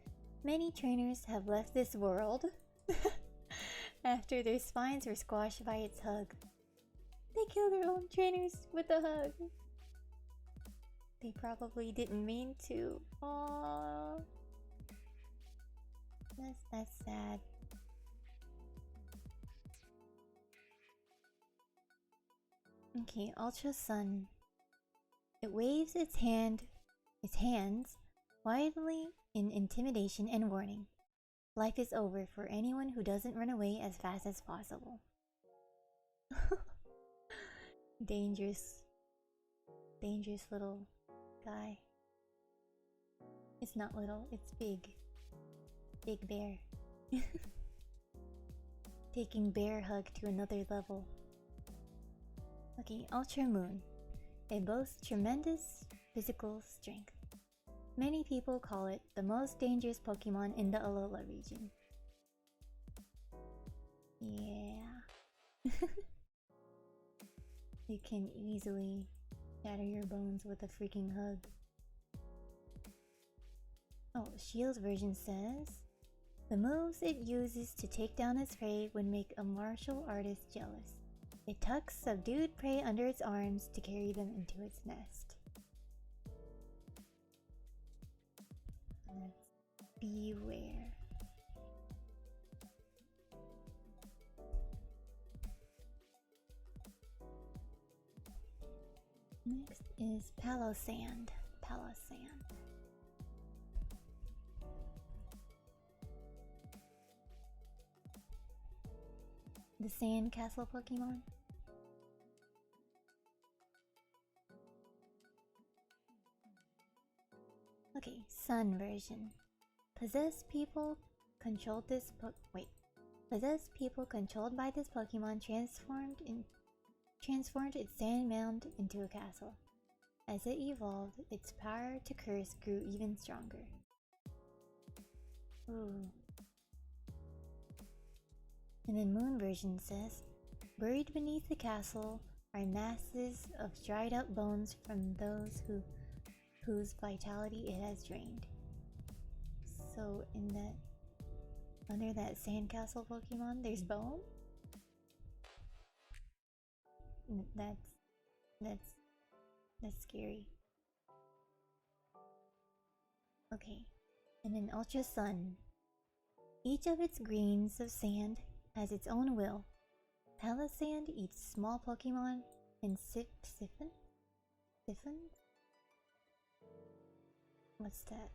Many trainers have left this world after their spines were squashed by its hug. They kill their own trainers with a hug. They probably didn't mean to. Aww. That's sad. Okay, Ultra Sun. It waves its hands widely in intimidation and warning. Life is over for anyone who doesn't run away as fast as possible. Dangerous little guy. It's not little, it's big. Big bear. Taking bear hug to another level. Okay, Ultra Moon. It boasts tremendous physical strength. Many people call it the most dangerous Pokemon in the Alola region. Yeah. It can easily shatter your bones with a freaking hug. Oh, Shield's version says, the moves it uses to take down its prey would make a martial artist jealous. It tucks subdued prey under its arms to carry them into its nest. Let's beware. Next is Palosand. The Sand Castle Pokemon. Okay, Sun version. Possessed people controlled by this Pokemon transformed its sand mound into a castle. As it evolved, its power to curse grew even stronger. Ooh. And then Moon version says, buried beneath the castle are masses of dried up bones from those whose vitality it has drained. So in that, under that sandcastle Pokemon, there's bone? That's scary. Okay, and then Ultra Sun. Each of its grains of sand has its own will. Palisand eats small Pokemon and siphons? What's that?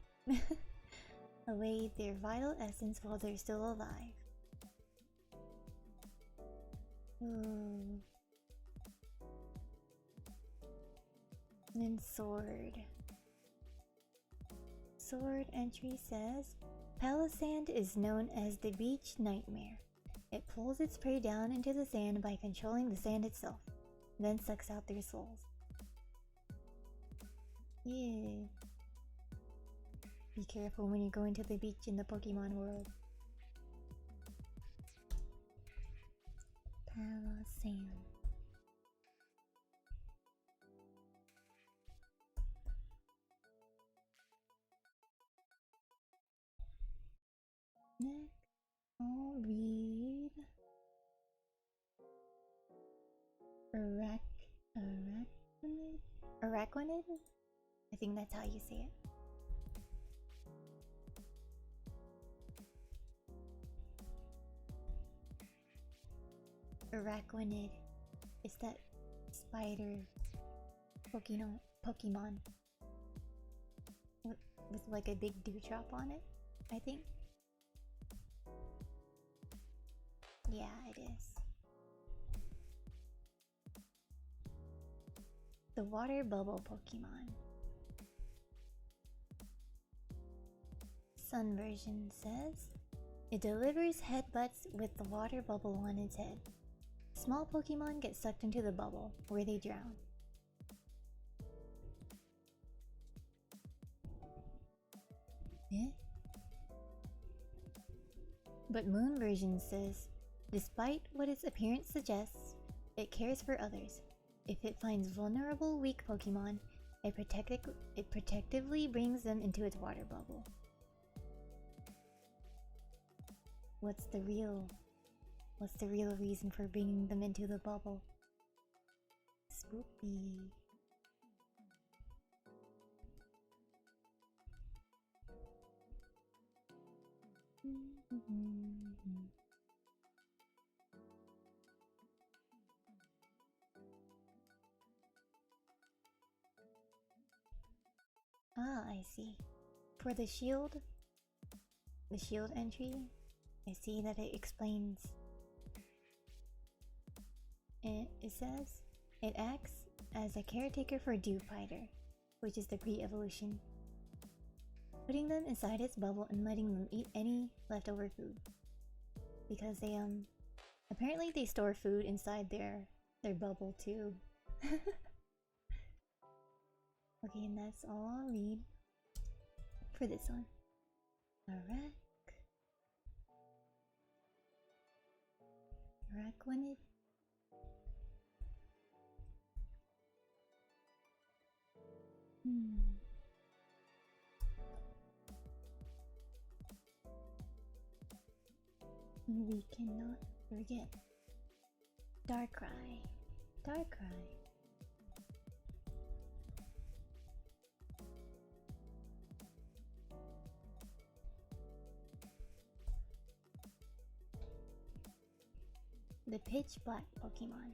Away their vital essence while they're still alive. Ooh. And then Sword. Sword entry says, Palisand is known as the beach nightmare. It pulls its prey down into the sand by controlling the sand itself, then sucks out their souls. Yeah. Be careful when you're going to the beach in the Pokemon world. Palo Sand. Next, I'll read Araquanid? I think that's how you say it. Araquanid is that spider Pokemon with like a big dewdrop on it, I think. Yeah, it is. The water bubble Pokemon. Sun version says it delivers headbutts with the water bubble on its head. Small Pokemon get sucked into the bubble, where they drown. Eh? But Moon version says, despite what its appearance suggests, it cares for others. If it finds vulnerable, weak Pokemon, it protectively brings them into its water bubble. What's the real reason for bringing them into the bubble? Spooky. Ah, I see. For the shield entry, I see that it explains. It says it acts as a caretaker for Dewpider, which is the pre-evolution, putting them inside its bubble and letting them eat any leftover food. Because they apparently they store food inside their bubble too. Okay, and that's all I'll read for this one. Araquanid. We cannot forget Darkrai. The pitch black Pokemon.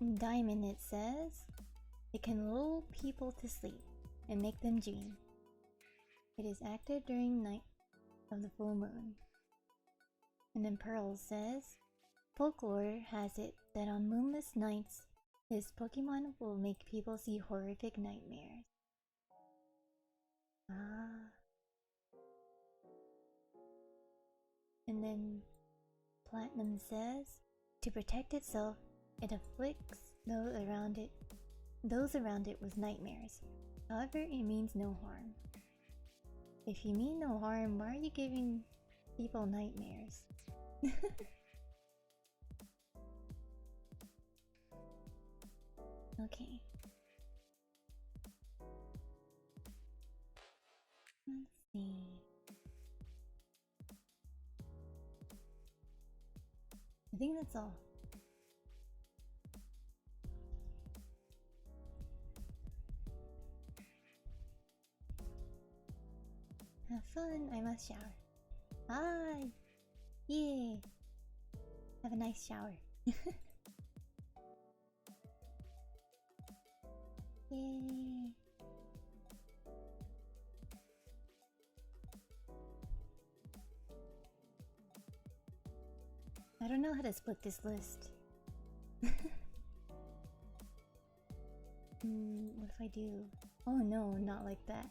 In Diamond it says it can lull people to sleep and make them dream. It is active during night of the full moon. And then Pearl says folklore has it that on moonless nights this Pokemon will make people see horrific nightmares. Ah. And then Platinum says to protect itself, it afflicts those around it with nightmares. However, it means no harm. If you mean no harm, why are you giving people nightmares? Okay. Let's see. I think that's all. Have fun, I must shower. Hi! Yay! Have a nice shower. Yay! I don't know how to split this list. What if I do? Oh no, not like that.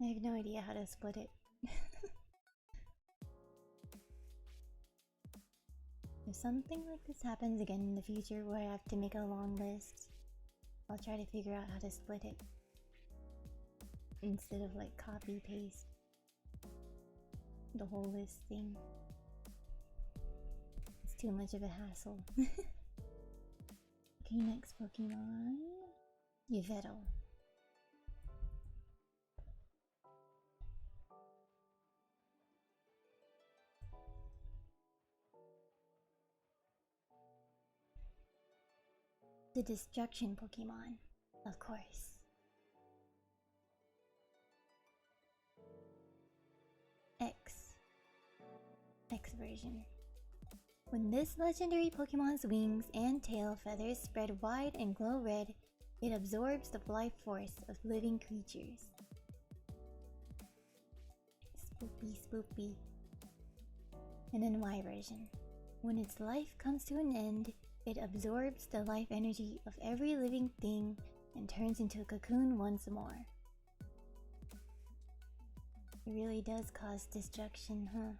I have no idea how to split it. If something like this happens again in the future where I have to make a long list, I'll try to figure out how to split it. Instead of like copy paste the whole list thing. It's too much of a hassle. Okay, next Pokemon. Yveltal. The destruction Pokemon, of course. X version. When this legendary Pokemon's wings and tail feathers spread wide and glow red, it absorbs the life force of living creatures. Spoopy, spoopy. And then Y version. When its life comes to an end, it absorbs the life energy of every living thing and turns into a cocoon once more. It really does cause destruction, huh?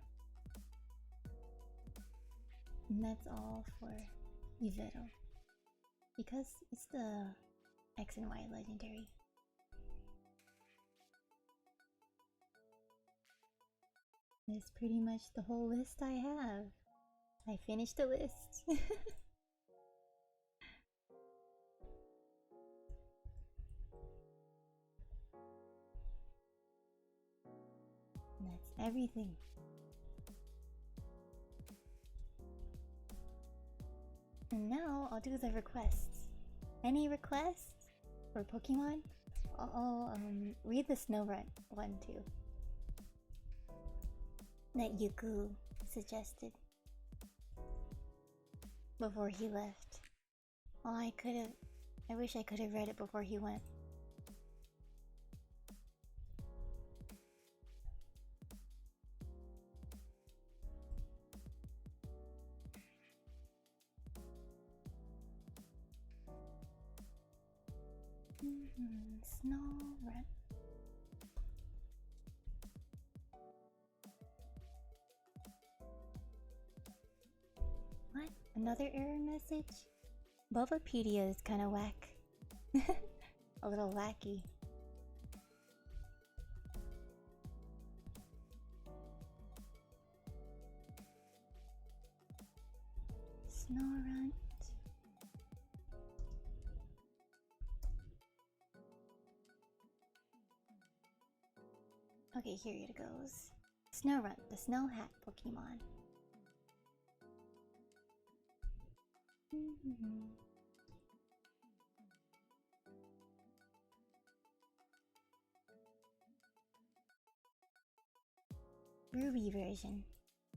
And that's all for Yveltal. Because it's the X and Y legendary. That's pretty much the whole list I have. I finished the list. And that's everything. And now I'll do the requests. Any requests for Pokemon? I'll read the Snorunt one too. That Yuku suggested before he left. Oh, I wish I could have read it before he went. Snorunt. What? Another error message? Pocha Piyo is kinda whack. A little wacky. Snorunt. Okay, here it goes. Snorunt, the Snow Hat Pokemon. Ruby version.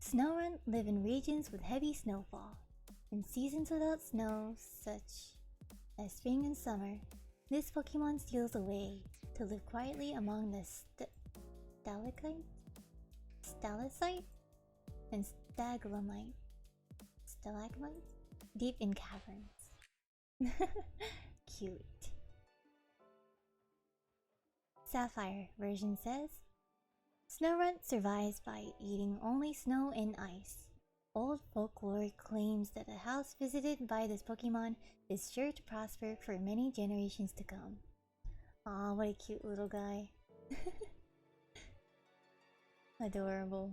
Snorunt live in regions with heavy snowfall. In seasons without snow, such as spring and summer, this Pokemon steals away to live quietly among the stalactite and stalagmites deep in caverns. Cute. Sapphire version says, Snorunt survives by eating only snow and ice. Old folklore claims that a house visited by this Pokemon is sure to prosper for many generations to come. Aw, what a cute little guy. Adorable.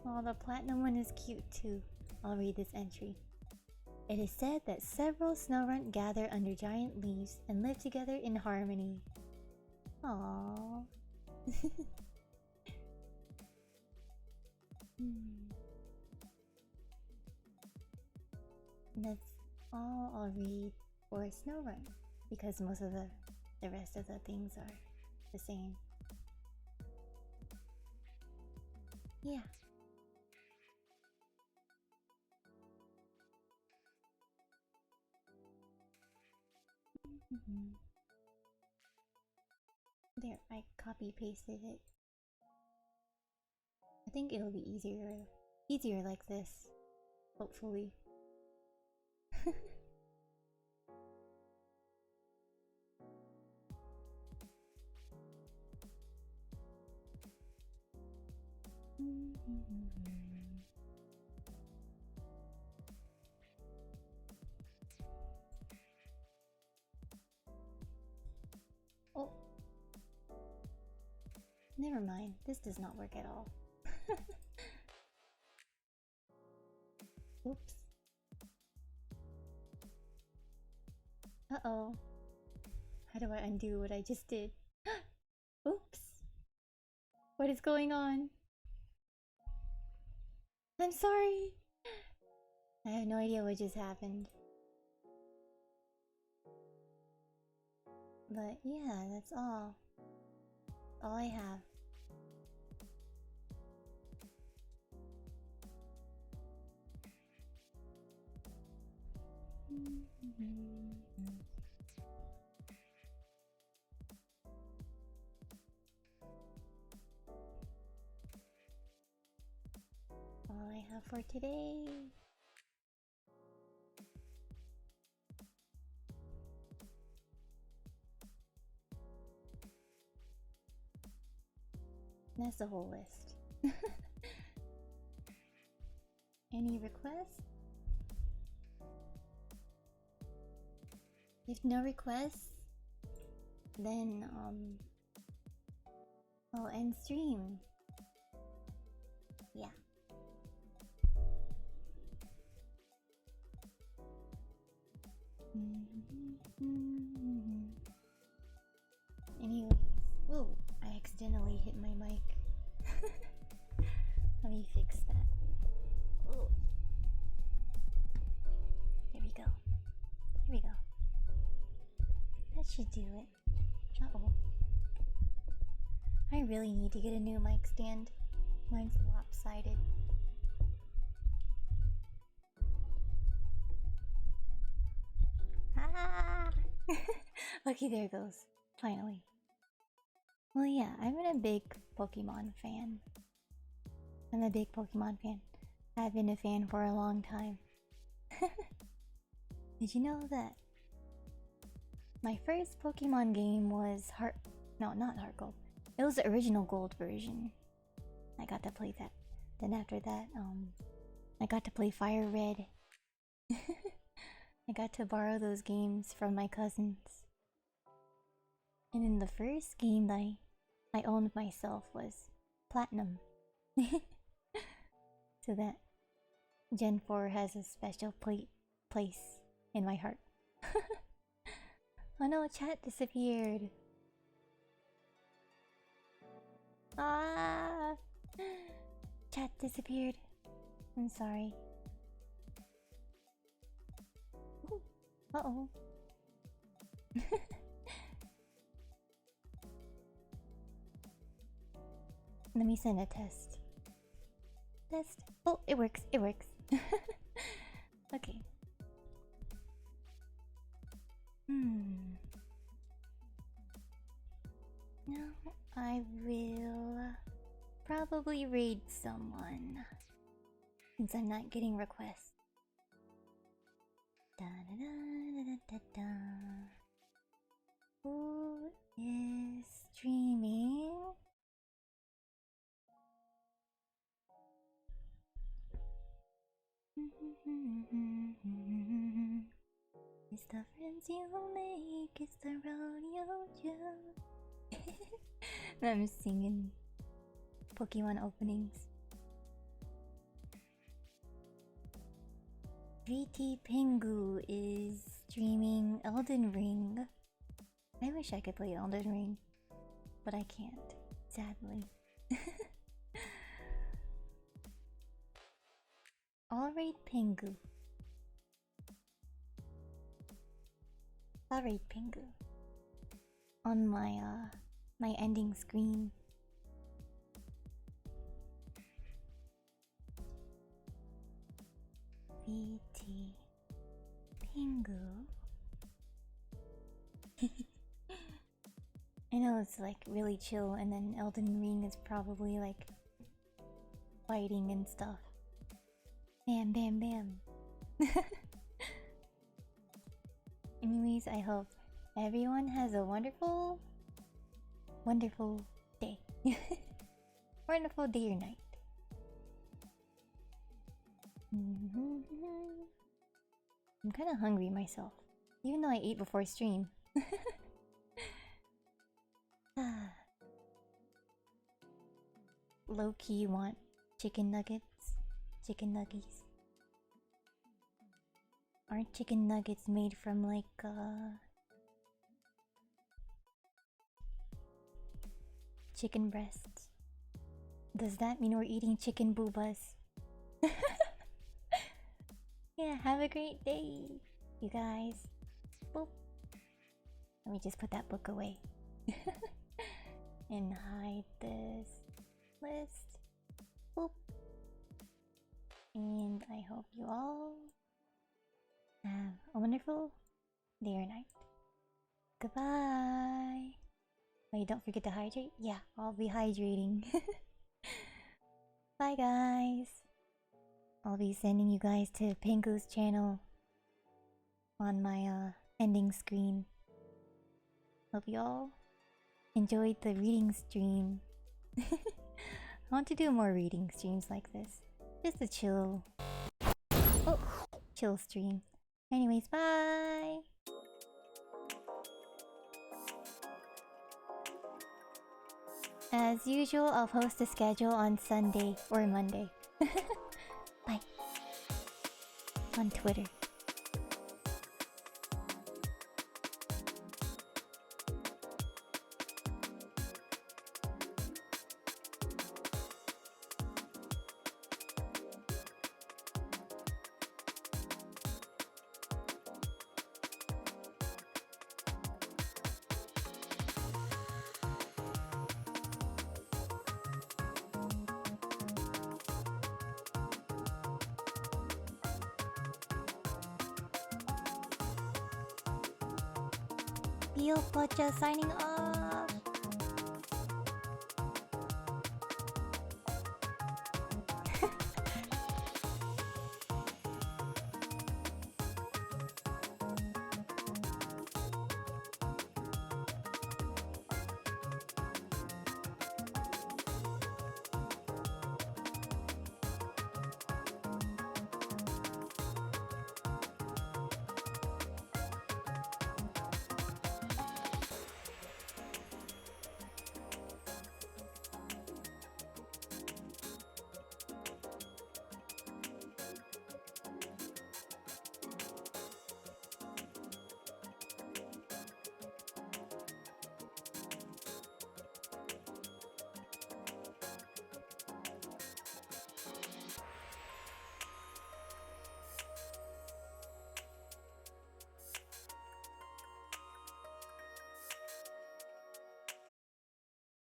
Oh, the platinum one is cute too. I'll read this entry. It is said that several Snorunt gather under giant leaves and live together in harmony. Aww. That's all I'll read for Snorunt, because most of the rest of the things are the same. Yeah. There, I copy pasted it. I think it'll be easier like this, hopefully. Oh, never mind. This does not work at all. Oops. Uh-oh. How do I undo what I just did? Oops. What is going on? I'm sorry. I have no idea what just happened. But yeah, that's all. All I have. All I have for today. That's the whole list. Any requests? If no requests, then I'll end stream. Yeah. Anyways, whoa, I accidentally hit my mic. Let me fix that. Oh. There we go. Here we go. That should do it. Uh-oh. I really need to get a new mic stand. Mine's lopsided. Ah! Okay, there it goes. Finally. Well, yeah, I'm a big Pokemon fan. I'm a big Pokemon fan. I've been a fan for a long time. Did you know that my first Pokemon game was No, not Heart Gold. It was the original Gold version. I got to play that. Then after that, I got to play Fire Red. I got to borrow those games from my cousins. And then the first game that I owned myself was Platinum. So that Gen 4 has a special place in my heart. Oh no, chat disappeared. Ah, chat disappeared. I'm sorry. Ooh. Uh-oh. Let me send a test. Test. Oh, it works. It works. Okay. Now I will probably raid someone since I'm not getting requests. Da da da da da da. Who is streaming? It's the friends you make, it's the rodeo joke. I'm singing Pokemon openings. VT Pingu is streaming Elden Ring. I wish I could play Elden Ring, but I can't, sadly. Alright, Pingu. Alright, Pingu. On my my ending screen. VT Pingu. I know it's like really chill, and then Elden Ring is probably like fighting and stuff. Bam, bam, bam. Anyways, I hope everyone has a wonderful, wonderful day. Wonderful day or night. I'm kind of hungry myself, even though I ate before stream. Low-key want chicken nuggets, chicken nuggies. Aren't chicken nuggets made from like chicken breasts? Does that mean we're eating chicken boobas? Yeah, have a great day, you guys. Boop. Let me just put that book away. And hide this list. Boop. And I hope you all have a wonderful day or night. Goodbye. Wait, don't forget to hydrate. Yeah, I'll be hydrating. Bye, guys. I'll be sending you guys to Pingu's channel on my ending screen. Hope you all enjoyed the reading stream. I want to do more reading streams like this. Just a chill stream. Anyways, bye! As usual, I'll post a schedule on Sunday or Monday. Bye. On Twitter. Pocha signing off.